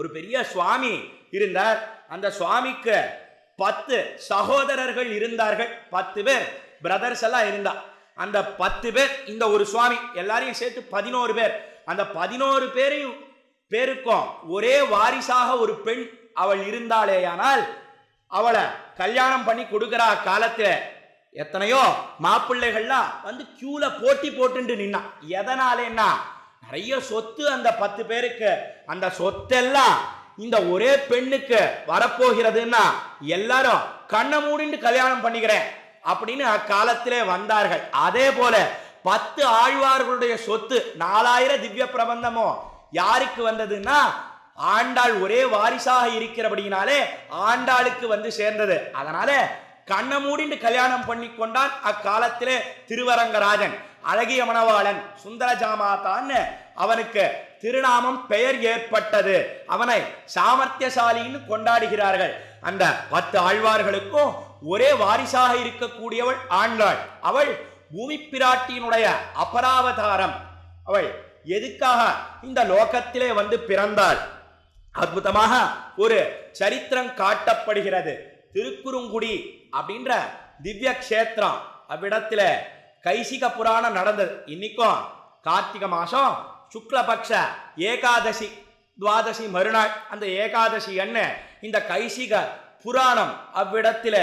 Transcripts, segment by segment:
ஒரு பெரிய சுவாமி இருந்தார். அந்த சுவாமிக்கு 10 சகோதரர்கள் இருந்தார்கள். 10 பேர் பிரதர்ஸ் எல்லாம் இருந்தா. அந்த 10 பேர் இந்த ஒரு சுவாமி, எல்லாரையும் சேர்த்து 11 பேர். அந்த 11 பேருக்கும் ஒரே வாரிசாக ஒரு பெண் அவள் இருந்தாளேயானால் அவளை கல்யாணம் பண்ணி கொடுக்கிற காலத்துல எத்தனையோ மாப்பிள்ளைகள்லாம் வந்து கியூல போட்டி போட்டு நின்னா. எதனாலேன்னா நிறைய சொத்து அந்த 10 பேருக்கு. அந்த சொத்தெல்லாம் இந்த ஒரே பெண்ணுக்கு வரப்போகிறதுன்னா எல்லாரும் கண்ணை மூடிட்டு கல்யாணம் பண்ணிக்கிறேன் அப்படின்னு அக்காலத்திலே வந்தார்கள். அதே போல 10 ஆழ்வார்களுடைய சொத்து 4000 திவ்ய பிரபந்தமோ யாருக்கு வந்ததுன்னா ஆண்டாள் ஒரே வாரிசாக இருக்கிறபடினாலே ஆண்டாளுக்கு வந்து சேர்ந்தது. அதனால கண்ணை மூடிண்டு கல்யாணம் பண்ணி கொண்டான் அக்காலத்திலே திருவரங்கராஜன். அழகிய மணவாளன் சுந்தரஜாமாதான்னு அவனுக்கு திருநாமம் பெயர் ஏற்பட்டது. அவனை சாமர்த்தியசாலின்னு கொண்டாடுகிறார்கள். அந்த 10 ஆழ்வார்களுக்கும் ஒரே வாரிசாக இருக்கக்கூடியவள் ஆண்டாள். அவள் பூமி பிராட்டியினுடைய அபராவதாரம். அவள் எதுக்காக இந்த லோகத்திலே வந்து பிறந்தாள்? அற்புதமாக ஒரு சரித்திரம் காட்டப்படுகிறது. திருக்குறுங்குடி அப்படின்ற திவ்ய கஷேத்திரம், அவ்விடத்துல கைசிக புராணம் நடந்தது. இன்னைக்கும் கார்த்திகை மாசம் சுக்லபக்ஷ ஏகாதசி துவாதசி மறுநாள் அந்த ஏகாதசி என்ன இந்த கைசிக புராணம் அவ்விடத்தில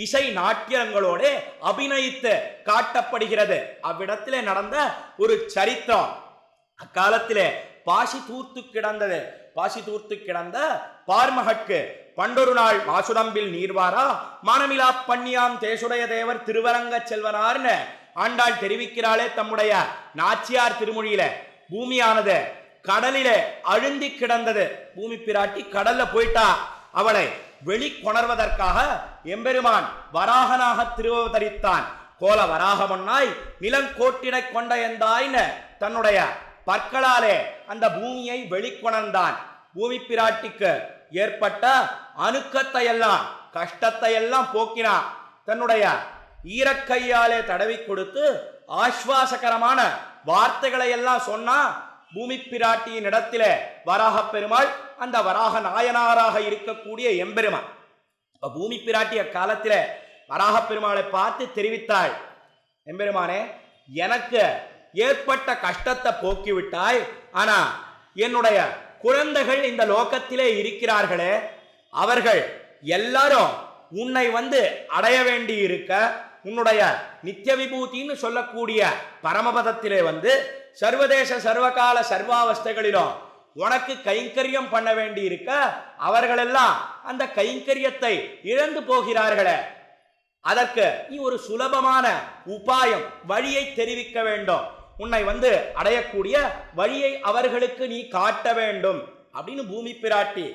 இசை நாட்டியங்களோட அபிநயித்து காட்டப்படுகிறது. அவ்விடத்திலே நடந்த ஒரு சரித்திரம். அக்காலத்திலே பாசி தூர்த்து கிடந்தது. பாசி தூர்த்து கிடந்த பார்மகற்கு பண்டொரு நாள் மாசுடம்பில் நீர்வாரா மானமிலா பண்ணியாம் தேசுடைய தேவர் திருவரங்க செல்வனார்னு ஆண்டாள் தெரிவிக்கிறாளே தம்முடைய நாச்சியார் திருமொழியில. பூமியானது கடலிலே அழுந்தி கிடந்தது. பூமி பிராட்டி கடல்ல போயிட்டா. அவளை வெளிக்கொணர்வதற்காக எம்பெருமான் வராகனாக திருவதரித்தான். கோல வராகமன்னாய் நிலங்கோட்டினை கொண்ட எந்தாய்னு தன்னுடைய பற்களாலே அந்த பூமியை வெளிக்கொணர்ந்தான். பூமி பிராட்டிக்கு ஏற்பட்ட அணுக்கத்தை எல்லாம் கஷ்டத்தை எல்லாம் போக்கினான். தன்னுடைய ஈரக்கையாலே தடவி கொடுத்து ஆஸ்வாசகரமான வார்த்தைகளை எல்லாம் சொன்னா. பூமி பிராட்டியின் இடத்திலே வராக பெருமாள் அந்த வராக நாயனாராக இருக்கக்கூடிய எம்பெருமான். பூமி பிராட்டிய காலத்திலே வராக பெருமாளை பார்த்து தெரிவித்தாள், எம்பெருமானே எனக்கு ஏற்பட்ட கஷ்டத்தை போக்கிவிட்டாய். ஆனா என்னுடைய குழந்தைகள் இந்த லோகத்திலே இருக்கிறார்களே அவர்கள் எல்லாரும் உன்னை வந்து அடைய வேண்டி இருக்க உன்னுடைய நித்திய விபூதின்னு சொல்லக்கூடிய பரமபதத்திலே வந்து சர்வதேச சர்வகால சர்வாவஸ்தைகளிலும் உனக்கு கைங்கரியம் பண்ண வேண்டி இருக்க அவர்களெல்லாம் அந்த கைங்கரியத்தை இழந்து போகிறார்களே. அதற்கு நீ ஒரு சுலபமான உபாயம் வழியை தெரிவிக்க வேண்டும். உன்னை வந்து அடையக்கூடிய வழியை அவர்களுக்கு நீ காட்ட வேண்டும் அப்படின்னு பூமி பிராட்டி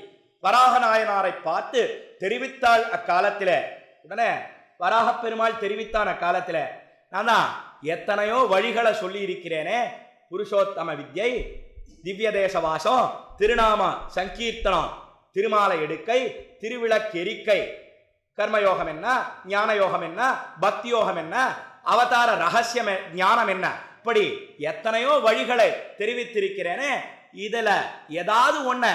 வராக நாயனாரை பார்த்து தெரிவித்தாள் அக்காலத்திலே. உடனே வராக பெருமாள் தெரிவித்தான் அக்காலத்திலே, நான் தான் எத்தனையோ வழிகளை சொல்லி இருக்கிறேனே. புருஷோத்தம வித்யை, திவ்ய தேசவாசம், திருநாம சங்கீர்த்தனம், திருமாலை எடுக்கை, திருவிளக்கெரிக்கை, கர்மயோகம் என்ன, ஞான யோகம் என்ன, பக்தி யோகம் என்ன, அவதார ரகசியம் ஞானம் என்ன, இப்படி எத்தனையோ வழிகளை தெரிவித்திருக்கிறேனே. இதுல ஏதாவது ஒன்ன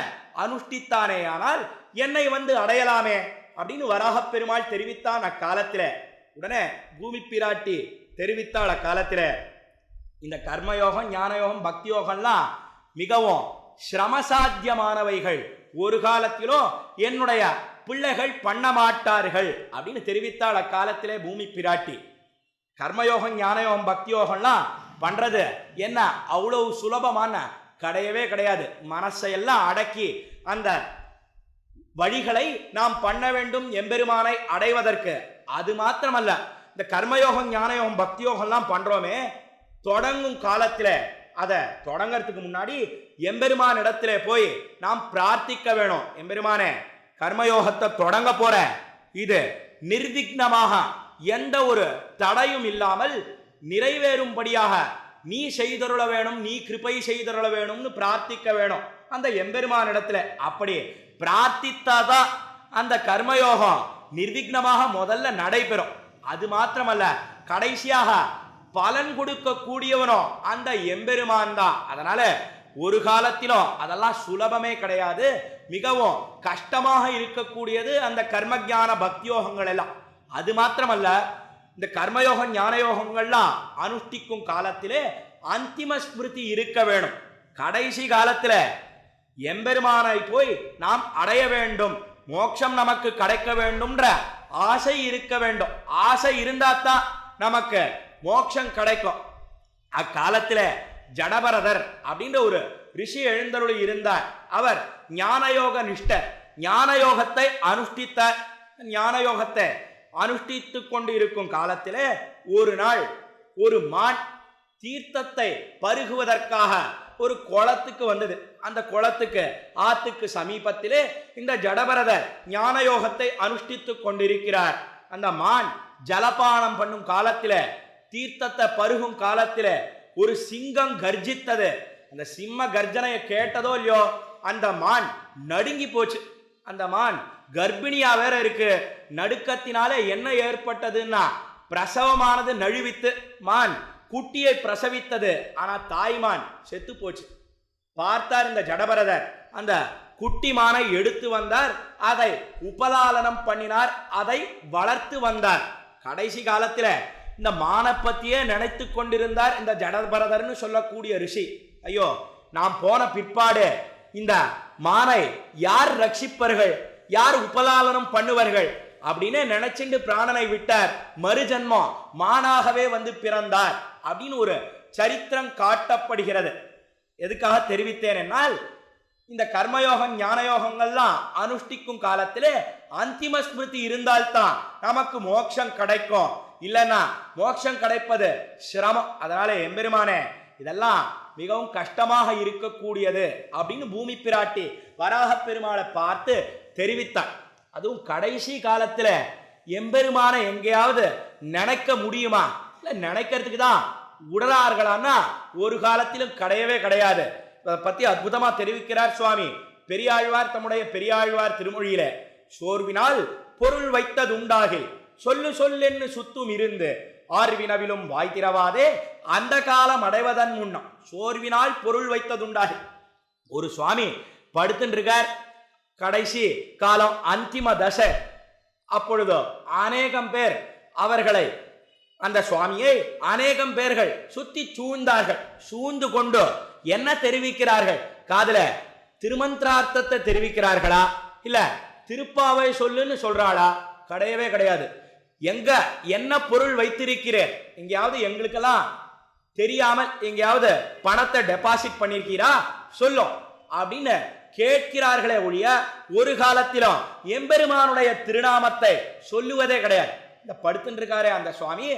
அனுஷ்டித்தானே ஆனால் என்னை வந்து அடையலாமே அப்படின்னு வராக பெருமாள் தெரிவித்தான் அக்காலத்தில. உடனே பூமி பிராட்டி தெரிவித்தாள் அக்காலத்தில, இந்த கர்மயோகம் ஞான யோகம் பக்தி யோகம்லாம் மிகவும் சிரமசாத்தியமானவைகள், ஒரு காலத்திலும் என்னுடைய பிள்ளைகள் பண்ண மாட்டார்கள் அப்படின்னு தெரிவித்தாள் அக்காலத்திலே பூமி பிராட்டி. கர்மயோகம் ஞான யோகம் பக்தி யோகம்லாம் பண்றது என்ன அவ்வளவு சுலபமான கிடையவே கிடையாது. மனசையெல்லாம் அடக்கி அந்த வழிகளை நாம் பண்ண வேண்டும் எம்பெருமானை அடைவதற்கு. அது மாத்திரமல்ல, இந்த கர்மயோகம் ஞான யோகம் பக்தி யோகம்லாம் பண்றோமே, தொடங்கும் காலத்துல அதை தொடங்கிறதுக்கு முன்னாடி எம்பெருமான் இடத்திலே போய் நாம் பிரார்த்திக்க வேணும். எம்பெருமானே, கர்மயோகத்தை தொடங்க போற, இது நிர்விக்னமாக எந்த ஒரு தடையும் இல்லாமல் நிறைவேறும்படியாக நீ செய்தருள வேணும், நீ கிருபை செய்தருள வேணும்னு பிரார்த்திக்க வேணும் அந்த எம்பெருமான் இடத்துல. அப்படி பிரார்த்தித்தாதான் அந்த கர்மயோகம் நிர்விக்னமாக முதல்ல நடைபெறும். அது மாத்திரமல்ல, கடைசியாக பலன் கொடுக்க கூடியவனோ அந்த எம்பெருமான் தான். அதனால ஒரு காலத்திலும் அதெல்லாம் சுலபமே கிடையாது, மிகவும் கஷ்டமாக இருக்கக்கூடியது அந்த கர்மஞான பக்தியோகங்கள் எல்லாம். அது மாத்திரமல்ல, இந்த கர்மயோகம் ஞானயோகங்கள்லாம் அனுஷ்டிக்கும் காலத்திலே அந்திம ஸ்மிருதி இருக்க வேணும். கடைசி காலத்துல எம்பெருமானை போய் நாம் அடைய வேண்டும், மோட்சம் நமக்கு கிடைக்க வேண்டும்ன்ற ஆசை இருக்க வேண்டும். ஆசை இருந்தாத்தான் நமக்கு மோட்சம் கிடைக்கும். அக்காலத்துல ஜடபரதர் அப்படின்ற ஒரு ரிஷி எழுந்தருளி இருந்தார். அவர் ஞானயோக நிஷ்டர், ஞானயோகத்தை அனுஷ்டித்தார். ஞானயோகத்தை அனுஷ்டித்து கொண்டு இருக்கும் காலத்திலே ஒரு நாள் ஒரு மான் தீர்த்தத்தை பருகுவதற்காக ஒரு குளத்துக்கு வந்தது. அந்த குளத்துக்கு ஆத்துக்கு சமீபத்திலே இந்த ஜடபரதர் ஞானயோகத்தை அனுஷ்டித்து கொண்டிருக்கிறார். அந்த மான் ஜலபானம் பண்ணும் காலத்தில, தீர்த்தத்தை பருகும் காலத்தில ஒரு சிங்கம் கர்ஜித்தது. அந்த சிம்ம கர்ஜனையை கேட்டதோ இல்லையோ, அந்த மான் நடுங்கி போச்சு. அந்த மான் கர்ப்பிணியா வேற இருக்கு. நடுக்கத்தினாலே என்ன ஏற்பட்டதுன்னா, பிரசவமானது நழுவித்து மான் குட்டியை பிரசவித்தது. ஆனா தாய்மான் செத்து போச்சு. பார்த்தார் இந்த ஜடபரதர், அந்த குட்டி மானை எடுத்து வந்தார், அதை உபலாலனம் பண்ணினார், அதை வளர்த்து வந்தார். கடைசி காலத்துல இந்த மானை பத்தியே நினைத்து கொண்டிருந்தார் இந்த ஜடபரதர்னு சொல்லக்கூடிய ரிஷி. ஐயோ, நாம் போன பிற்பாடு இந்த மானை யார் ரட்சிப்பர்கள், யார் உபலாலனம் பண்ணுவார்கள் அப்படின்னு நினைச்சுண்டு பிராணனை விட்டார். மறுஜன்மம் மானாகவே வந்து பிறந்தார் அப்படின்னு ஒரு சரித்திரம் காட்டப்படுகிறது. எதுக்காக தெரிவித்தேன் என்னால், இந்த கர்மயோகம் ஞானயோகங்கள்லாம் அனுஷ்டிக்கும் காலத்திலே அந்திம ஸ்மிருதி இருந்தால்தான் நமக்கு மோட்சம் கிடைக்கும். இல்லைன்னா மோட்சம் கிடைப்பது சிரமம். அதனால எம்பெருமானே, இதெல்லாம் மிகவும் கஷ்டமாக இருக்கக்கூடியது அப்படின்னு பூமி பிராட்டி வராக பெருமாளை பார்த்து தெரிவித்தார். அதுவும் கடைசி காலத்துல எம்பெருமான எங்கேயாவது நினைக்க முடியுமா? இல்ல நினைக்கிறதுக்கு தான் உடலார்களான்னா ஒரு காலத்திலும் கிடையவே கிடையாது. அதை பத்தி அற்புதமா தெரிவிக்கிறார் சுவாமி பெரியாழ்வார் தம்முடைய பெரியாழ்வார் திருமொழியில. சோர்வினால் பொருள் வைத்தது உண்டாகில் சொல்லு சொல்லென்னு சுத்தும் இருந்து ஆர்வினவிலும் வாய் திறவாதே அந்த காலம் அடைவதன் முன்னம். சோர்வினால் பொருள் வைத்ததுண்டாகி, ஒரு சுவாமி படுத்துட்டு இருக்கார், கடைசி காலம் அந்திம தசை. அப்பொழுது அநேகம் பேர் அவர்களை, அந்த சுவாமியை அநேகம் பேர்கள் சுத்தி சூழ்ந்தார்கள். சூழ்ந்து கொண்டு என்ன தெரிவிக்கிறார்கள்? காதுல திருமந்திரார்த்தத்தை தெரிவிக்கிறார்களா, இல்ல திருப்பாவை சொல்லுன்னு சொல்றாளா? கிடையவே கிடையாது. எங்க என்ன பொருள் வைத்திருக்கிறேன், எங்கேயாவது எங்களுக்கெல்லாம் தெரியாமல் எங்கேயாவது பணத்தை டெபாசிட் பண்ணிருக்கீரா சொல்லும் அப்படின்னு கேட்கிறார்களே ஒழிய ஒரு காலத்திலும் எம்பெருமானுடைய திருநாமத்தை சொல்லுவதே கிடையாது. இந்த படுத்துட்டு இருக்காரே அந்த சுவாமி,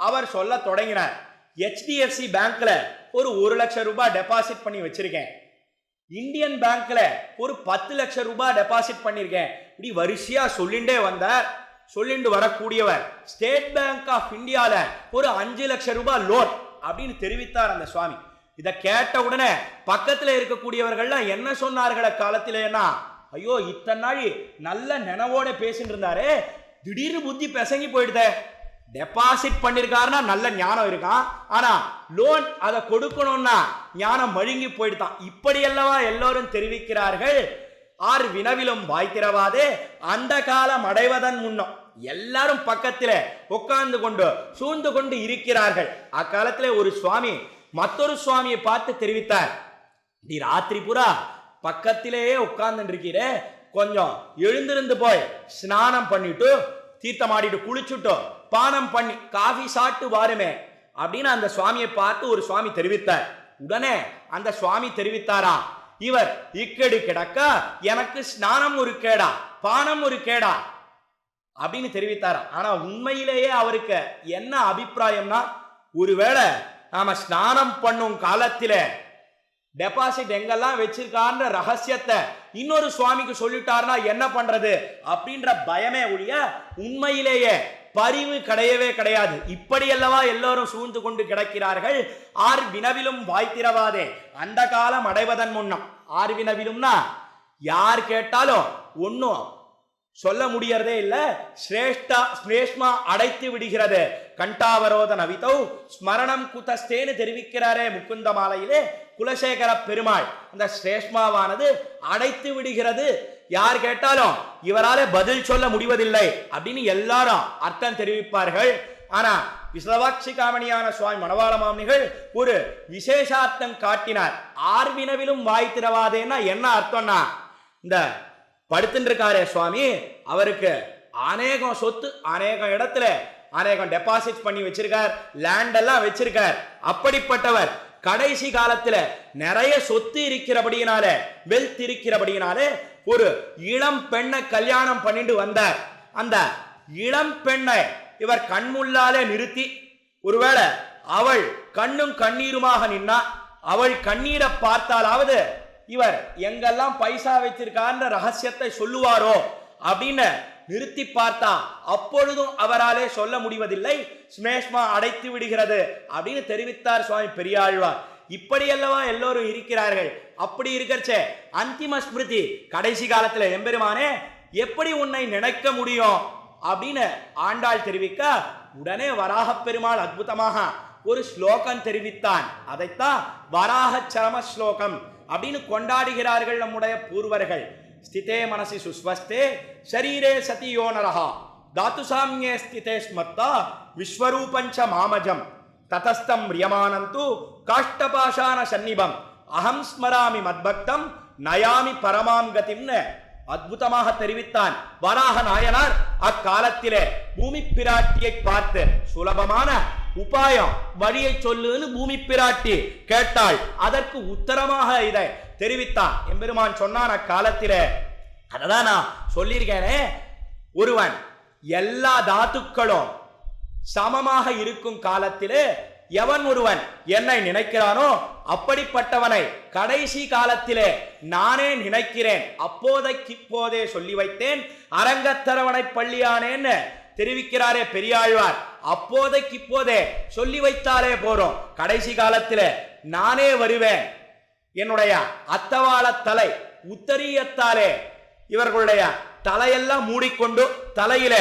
அவர் சொல்ல தொடங்கினார், HDFC பேங்க்ல ஒரு 1 லட்சம் ரூபாய் டெபாசிட் பண்ணி வச்சிருக்கேன், இந்தியன் பேங்க்ல ஒரு 10 லட்சம் ரூபாய் டெபாசிட் பண்ணிருக்கேன். இப்படி வரிசையா சொல்லிண்டே வந்தார். சொல்லிண்டு வரக்கூடியவர் ஸ்டேட் பேங்க் ஆஃப் இந்தியால ஒரு 5 லட்சம் ரூபாய் லோன் அப்படின்னு தெரிவித்தார் அந்த சுவாமி. இதை கேட்ட உடனே பக்கத்துல இருக்கக்கூடியவர்கள்லாம் என்ன சொன்னார்கள் காலத்திலேனா, ஐயோ இத்தனை நாள் நல்ல நினைவோட பேசிட்டு இருந்தாரு, திடீர்னு புத்தி பெசங்கி போயிடுதே. டெபாசிட் பண்ணிருக்காருன்னா நல்ல ஞானம் இருக்கான், ஆனா லோன் அதை கொடுக்கணும்னா ஞானம் மழுங்கி போயிடுதான். இப்படி அல்லவா எல்லோரும் தெரிவிக்கிறார்கள். ஆர் வினவிலும் வாய்க்கிறவாதே அந்த காலம் அடைவதன் முன்னம். எல்லாரும் பக்கத்தில உட்கார்ந்து கொண்டு சூழ்ந்து கொண்டு இருக்கிறார்கள். அக்காலத்திலே ஒரு சுவாமி மற்றொரு சுவாமியை பார்த்து தெரிவித்தார், நீ ராத்திரி பூரா பக்கத்திலேயே உட்கார்ந்து இருக்கிற, கொஞ்சம் எழுந்திருந்து போய் ஸ்நானம் பண்ணிட்டு தீர்த்தமாடிட்டு குளிச்சுட்டு பானம் பண்ணி காஃபி சாப்பிட்டு வாருமே அப்படின்னு அந்த சுவாமியை பார்த்து ஒரு சுவாமி தெரிவித்தார். உடனே அந்த சுவாமி தெரிவித்தாரா, இவர் இக்கேடு கிடக்க எனக்கு ஸ்நானம் ஒரு கேடா பானம் ஒரு கேடா அப்படின்னு தெரிவித்தாரா. ஆனா உண்மையிலேயே அவருக்கு என்ன அபிப்பிராயம்னா, ஒருவேளை நாம ஸ்நானம் பண்ணும் காலத்தில டெபாசிட் எங்கெல்லாம் வச்சிருக்கான்ற ரகசியத்தை இன்னொரு சுவாமிக்கு சொல்லிட்டாருன்னா என்ன பண்றது அப்படின்ற பயமே ஒழிய உண்மையிலேயே பரிவு கிடையவே கிடையாது. இப்படி அல்லவா எல்லோரும் சூழ்ந்து கொண்டு கிடக்கிறார்கள். ஆர் வினவிலும் வாய்த்திரவாதே அந்த காலம் அடைவதன் முன்னம். ஆர் வினவிலும்னா யார் கேட்டாலும் ஒன்னும் சொல்ல முடியறதே இல்ல. ஸ்ரேஷ்மா அடைத்து விடுகிறது. கண்டாவரோத நவிதௌ ஸ்மரணம் குதஸ்தேன்னு தெரிவிக்கிறாரே முக்குந்த மாலையிலே குலசேகர பெருமாள். அந்த ஸ்ரேஷ்மாவானது அடைத்து விடுகிறது. யார் கேட்டாலும் இவரால பதில் சொல்ல முடிவதில்லை அப்படின்னு எல்லாரும் அர்த்தம் தெரிவிப்பார்கள். ஆனா விஸ்வவாட்சி காமணியான சுவாமி மணவாள மாமுனிகள் ஒரு விசேஷார்த்தம் காட்டினார். ஆர்வினவிலும் வாய் திறவாதேன்னா என்ன அர்த்தம்னா, இந்த படுத்துட்டு இருக்காரே சுவாமி, அவருக்கு அநேகம் சொத்து, அநேகம் இடத்துல அநேகம் டெபாசிட் பண்ணி வச்சிருக்கார், லேண்ட் எல்லாம் வச்சிருக்கார். அப்படிப்பட்டவர் கடைசி காலத்துல நிறைய சொத்து இருக்கிறபடியினால, வெல்த் இருக்கிறபடியினாலே ஒரு இளம் பெண்ணை கல்யாணம் பண்ணிட்டு வந்தார். அந்த இளம் பெண்ணை இவர் கண்முள்ளாலே நிறுத்தி, ஒருவேளை அவள் கண்ணும் கண்ணீருமாக நின்னா, அவள் கண்ணீரை பார்த்தாலாவது இவர் எங்கெல்லாம் பைசா வச்சிருக்கான்ற ரகசியத்தை சொல்லுவாரோ அப்படின்னு நிறுத்தி பார்த்தா அப்பொழுதும் அவராலே சொல்ல முடிவதில்லை. ஸ்மேஷ்மா அடைத்து விடுகிறது அப்படின்னு தெரிவித்தார் சுவாமி பெரியாழ்வார். இப்படி அல்லவா எல்லோரும் இருக்கிறார்கள். அப்படி இருக்கிறச்சே அந்திம ஸ்மிருதி கடைசி காலத்துல எம்பெருமானே எப்படி உன்னை நினைக்க முடியும் அப்படின்னு ஆண்டாள் தெரிவிக்க, உடனே வராக பெருமாள் அற்புதமாக ஒரு ஸ்லோகம் தெரிவித்தான். அதைத்தான் வராக சரம ஸ்லோகம் அப்படின்னு கொண்டாடுகிறார்கள் நம்முடைய பூர்வர்கள். ஸ்திதே மனசி சுஸ்வஸ்தே ஷரீரே சதியோ நரஹா தாத்து சாமியே ஸ்திதே ஸ்மர்த்தா விஸ்வரூபஞ்ச மாமஜம் ததஸ்தம் ரியமானந்து காஷ்டபாஷான சன்னிபம் அகம் ஸ்மராமி மத்பக்தம் நயாமி பரமாம் கதிம்னு அற்புதமாக தெரிவித்தான் வராக நாயனார். அக்காலத்திலே பூமி பிராட்டியை பார்த்து சுலபமான உபாயம் வழியை சொல்லுன்னு பூமி பிராட்டி கேட்டாள். அதற்கு உத்தரமாக இதை தெரிவித்தான் எம்பெருமான் சொன்னான் அக்காலத்திலே. அததான் நான் சொல்லியிருக்கேனே, ஒருவன் எல்லா தாத்துக்களும் சமமாக இருக்கும் காலத்திலே எவன் ஒருவன் என்னை நினைக்கிறானோ அப்படிப்பட்டவனை கடைசி காலத்திலே நானே நினைக்கிறேன். அப்போதைக்கிப்போதே சொல்லி வைத்தேன் அரங்கத்தரவணை பள்ளியானேன்னு தெரிவிக்கிறாரே பெரியாழ்வார். அப்போதைக்கிப்போதே சொல்லி வைத்தாலே போறோம், கடைசி காலத்திலே நானே வருவேன். என்னுடைய அத்தவாள தலை உத்தரியத்தாலே இவர்களுடைய தலையெல்லாம் மூடிக்கொண்டு தலையில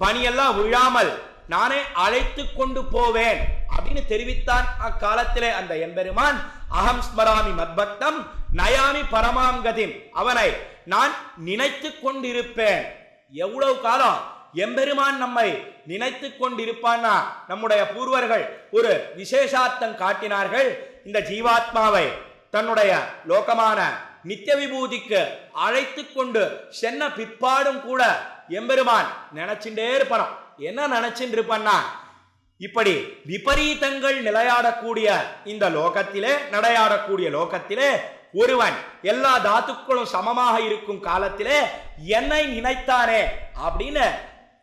பனியெல்லாம் விழாமல் நானே அழைத்து கொண்டு போவேன் அப்படின்னு தெரிவித்தான் அக்காலத்திலே அந்த எம்பெருமான். அகம் ஸ்மராமி மத்பக்தம் நயாமி பரமாம் கதிம், அவனை நான் நினைத்து கொண்டிருப்பேன். எவ்வளவு காலம் எம்பெருமான் நம்மை நினைத்து கொண்டிருப்பான்னா, நம்முடைய பூர்வர்கள் ஒரு விசேஷார்த்தம் காட்டினார்கள். இந்த ஜீவாத்மாவை தன்னுடைய லோகமான நித்திய விபூதிக்கு அழைத்து கொண்டு சென்ன பிற்பாடும் கூட எம்பெருமான் நினைச்சுட்டே இருப்பான். என்ன நினைச்சுட்டு இருப்பான்னா, இப்படி விபரீதங்கள் நிலையாடக்கூடிய இந்த லோகத்திலே, நடையாடக்கூடிய லோகத்திலே ஒருவன் எல்லா தாத்துக்களும் சமமாக இருக்கும் காலத்திலே என்னை நினைத்தானே அப்படின்னு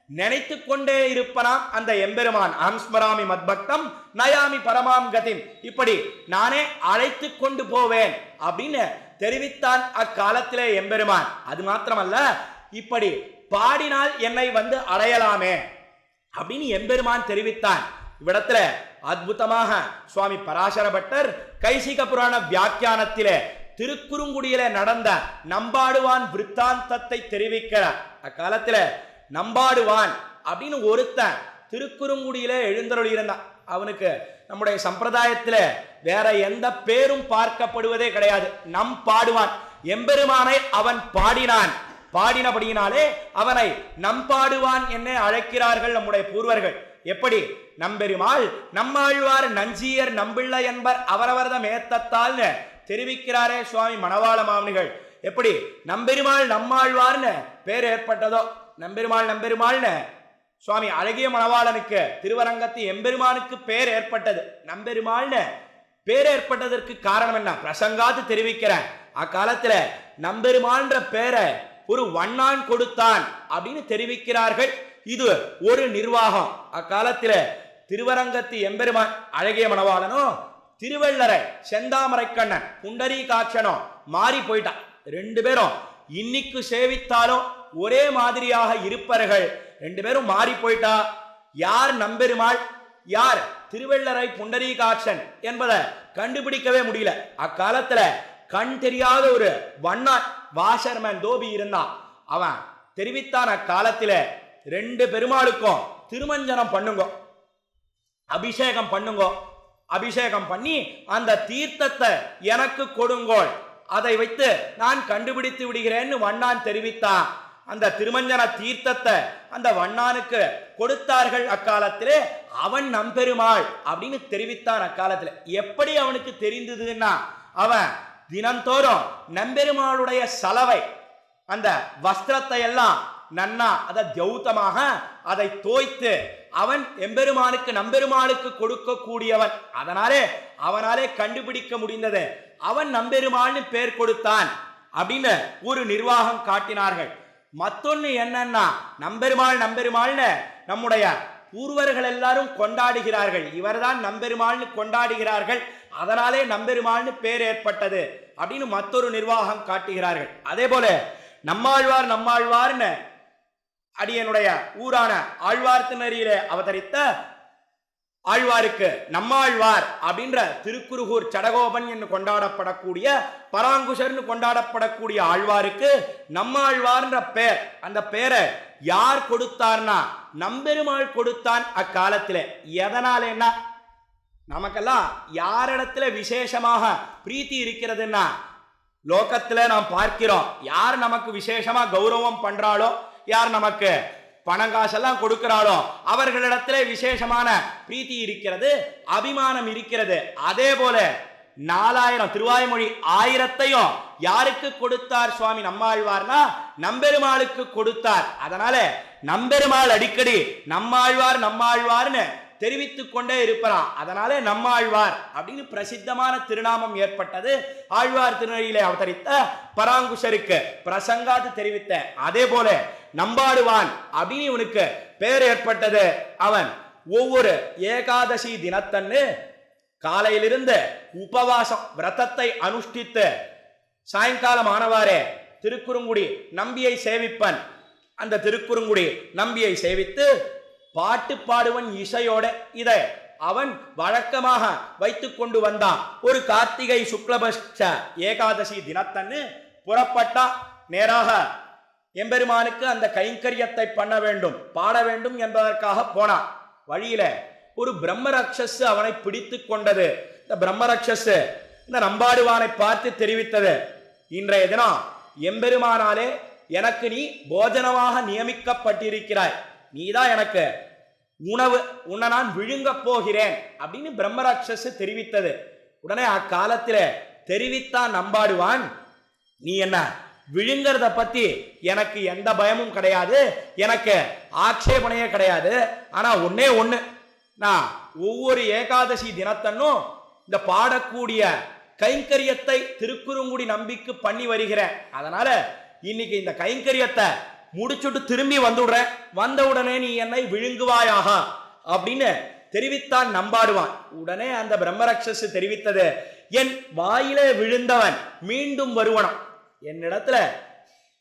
நினைத்து கொண்டே இருப்பனாம் அந்த எம்பெருமான். அகம் ஸ்மராமி மத்பக்தம் நயாமி பரமாம் கதிம், இப்படி நானே அழைத்து கொண்டு போவேன் அப்படின்னு தெரிவித்தான் அக்காலத்திலே எம்பெருமான். அது மாத்திரமல்ல, இப்படி பாடினால் என்னை வந்து அடையலாமே அப்படின்னு எம்பெருமான் தெரிவித்தான். இவ்விடத்துல அற்புதமாக சுவாமி பராசர பட்டர் கைசிக புராண வியாக்கியானத்திலே திருக்குறுங்குடியில நடந்த நம்பாடுவான் விருத்தாந்தத்தை தெரிவிக்கிறார். அக்காலத்துல நம்பாடுவான் அப்படின்னு ஒருத்தன் திருக்குறுங்குடியில எழுந்தருளி இருந்தான். அவனுக்கு நம்முடைய சம்பிரதாயத்துல வேற எந்த பேரும் பார்க்கப்படுவதே கிடையாது. நம் பாடுவான், எம்பெருமானை அவன் பாடினான். பாடினபடியினாலே அவனை நம்பாடுவான் என்ன அழைக்கிறார்கள் நம்முடைய பூர்வர்கள். எப்படி நம்பெருமாள் நம்மாழ்வார் நஞ்சியர் நம்பிள்ளை என்பர் அவரவர்த மேத்தத்தால்னு தெரிவிக்கிறாரே சுவாமி மணவாள மாமுனிகள். எப்படி நம்பெருமாள் நம்மாழ்வார்னு பேர் ஏற்பட்டதோ, நம்பெருமாள்னு சுவாமி அழகிய மணவாளனுக்கு திருவரங்கத்து எம்பெருமானுக்கு பேர் ஏற்பட்டது. நம்பெருமாள்னு பேர் ஏற்பட்டதற்கு காரணம் என்ன? பிரசங்காத்து தெரிவிக்கிறேன். அக்காலத்துல நம்பெருமாள்ன்ற பேரை ஒரு வண்ணான் கொடுத்தான் அப்படின்னு தெரிவிக்கிறார்கள். இது ஒரு நிர்வாகம். அக்காலத்தில திருவரங்கத்து எம்பெருமான் அழகிய மணவாளனோ திருவள்ளரை செந்தாமரை கண்ணன் புண்டரீகாட்சனோ மாறி போயிட்டான். ரெண்டு பேரும் இன்னைக்கு சேவித்தாலும் ஒரே மாதிரியாக இருப்பார்கள். ரெண்டு பேரும் மாறி போயிட்டா. யார் நம்பெருமாள் யார் திருவள்ளரை புண்டரீகாட்சன் என்பதை கண்டுபிடிக்கவே முடியல. அக்காலத்துல கண் தெரியாத ஒரு வண்ணான் வாஷர்மேன் தோபி இருந்தான். அவன் தெரிவித்தான். அக்காலத்தில 2 பெருமாளுக்கும் திருமஞ்சனம் பண்ணுங்க, அபிஷேகம் பண்ணுங்க. அபிஷேகம் பண்ணி அந்த தீர்த்தத்தை எனக்கு கொடுங்கோள், அதை வைத்து நான் கண்டுபிடித்து விடுகிறேன்னு வண்ணான் தெரிவித்தான். அந்த திருமஞ்சன தீர்த்தத்தை அந்த வண்ணானுக்கு கொடுத்தார்கள். அக்காலத்திலே அவன் நம்பெருமாள் அப்படின்னு தெரிவித்தான். அக்காலத்தில் எப்படி அவனுக்கு தெரிந்ததுன்னா, அவன் தினந்தோறும் நம்பெருமாளுடைய சலவை அந்த வஸ்திரத்தை எல்லாம் நன்னா அதை தியௌத்தமாக அதை தோய்த்து அவன் எம்பெருமானுக்கு நம்பெருமாளுக்கு கொடுக்கக்கூடியவன். அதனாலே அவனாலே கண்டுபிடிக்க முடிந்தது. அவன் நம்பெருமாள்னு பேர் கொடுத்தான் அப்படின்னு ஒரு நிர்வாகம் காட்டினார்கள். மத்தொன்னு என்னன்னா, நம்பெருமாள் நம்பெருமாள்னு நம்முடைய பூர்வர்கள் எல்லாரும் கொண்டாடுகிறார்கள். இவர்தான் நம்பெருமாள்னு கொண்டாடுகிறார்கள், அதனாலே நம்பெருமாள்னு பேர் ஏற்பட்டது அப்படின்னு மற்றொரு நிர்வாகம் காட்டுகிறார்கள். அதே போல நம்மாழ்வார் நம்மாழ்வார்னு அடியனுடைய ஊரான ஆழ்வார் திருநெறியிலே அவதரித்த ஆழ்வாருக்கு நம்மாழ்வார் அப்படின்ற திருக்குறுகூர் சடகோபன் என்று கொண்டாடப்படக்கூடிய பராங்குஷர்னு கொண்டாடப்படக்கூடிய ஆழ்வாருக்கு நம்மாழ்வார்ன்ற பெயர், அந்த பெயரை யார் கொடுத்தார்னா நம்பெருமாள் கொடுத்தான் அக்காலத்தில். எதனாலேன்னா, நமக்கெல்லாம் யாரிடத்துல விசேஷமாக பிரீத்தி இருக்கிறதுன்னா லோகத்துல நாம் பார்க்கிறோம். யார் நமக்கு விசேஷமா கௌரவம் பண்றாளோ, யார் நமக்கு பணங்காசெல்லாம் கொடுக்கிறாளோ அவர்களிடத்திலே விசேஷமான பிரீத்தி இருக்கிறது, அபிமானம் இருக்கிறது. அதே போல 4000 திருவாய்மொழி 1000ஐயும் யாருக்கு கொடுத்தார் சுவாமி நம்மாழ்வார்னா நம்பெருமாளுக்கு கொடுத்தார். அதனால நம்பெருமாள் அடிக்கடி நம்மாழ்வார் நம்மாழ்வார்னு தெரிவித்துக் கொண்டே இருப்பான். அதனாலே நம்மாழ்வார் அப்படின்னு பிரசித்தமான திருநாமம் ஏற்பட்டது. ஆழ்வார் திருநெறியிலே அவதரித்த பராங்குஷருக்கு பிரசங்காத்து தெரிவித்த. அதே போல நம்பாடுவான் அப்படின்னு இவனுக்கு பெயர் ஏற்பட்டது. அவன் ஒவ்வொரு ஏகாதசி தினத்தன்னு காலையிலிருந்து உபவாசம் விரதத்தை அனுஷ்டித்து சாயங்காலம் ஆனவாறே திருக்குறுங்குடி நம்பியை சேவிப்பன். அந்த திருக்குறுங்குடி நம்பியை சேவித்து பாட்டு பாடுவன் இசையோட இதை அவன் வழக்கமாக வைத்துக் கொண்டு வந்தான். ஒரு கார்த்திகை சுக்லபட்ச ஏகாதசி தினத்தன்னு புறப்பட்டா நேராக எம்பெருமானுக்கு அந்த கைங்கரியத்தை பண்ண வேண்டும், பாட வேண்டும் என்பதற்காக போனான். வழியில ஒரு பிரம்மரக்ஷஸ் அவனை பிடித்து கொண்டது. இந்த பிரம்மரக்ஷஸ் இந்த நம்பாடுவானை பார்த்து தெரிவித்தது, இன்றைய தினம் எம்பெருமானாலே எனக்கு நீ போஜனமாக நியமிக்கப்பட்டிருக்கிறாய், நீதான் எனக்கு உணவு, உன்னை நான் விழுங்க போகிறேன் அப்படின்னு பிரம்மராட்சஸ் தெரிவித்தது. உடனே அக்காலத்தில் தெரிவித்தான் நம்பாடுவான், நீ என்ன விழுங்கிறத பத்தி எனக்கு எந்த பயமும் கிடையாது, எனக்கு ஆட்சேபனையே கிடையாது. ஆனா ஒன்னே ஒண்ணு, நான் ஒவ்வொரு ஏகாதசி தினத்தன்னும் இந்த பாடக்கூடிய கைங்கரியத்தை திருக்குறுங்குடி நம்பிக்கு பண்ணி வருகிறேன். அதனால இன்னைக்கு இந்த கைங்கரியத்தை முடிச்சுட்டு திரும்பி வந்துடுறேன், வந்த உடனே நீ என்னை விழுங்குவாயாக அப்படின்னு தெரிவித்தான் நம்பாடுவான். உடனே அந்த பிரம்மரக்ஷஸ் தெரிவித்தது, என் வாயிலே விழுந்தவன் மீண்டும் வருவனம். என்னிடத்துல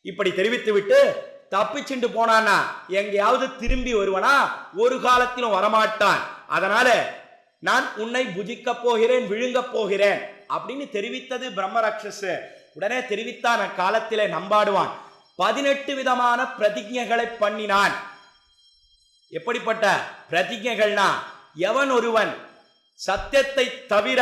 இப்படி தெரிவித்து விட்டு தப்பிச்சுட்டு போனான்னா எங்கேயாவது திரும்பி வருவனா? ஒரு காலத்திலும் வரமாட்டான். அதனால நான் உன்னை புஜிக்க போகிறேன், விழுங்க போகிறேன் அப்படின்னு தெரிவித்தது பிரம்மரக்ஷஸ். உடனே தெரிவித்தான் அக்காலத்திலே நம்பாடுவான் 18 விதமான பிரதிஜைகளை பண்ணினான். எப்படிப்பட்ட பிரதிஜைகள்னா, எவன் ஒருவன் சத்தியத்தை தவிர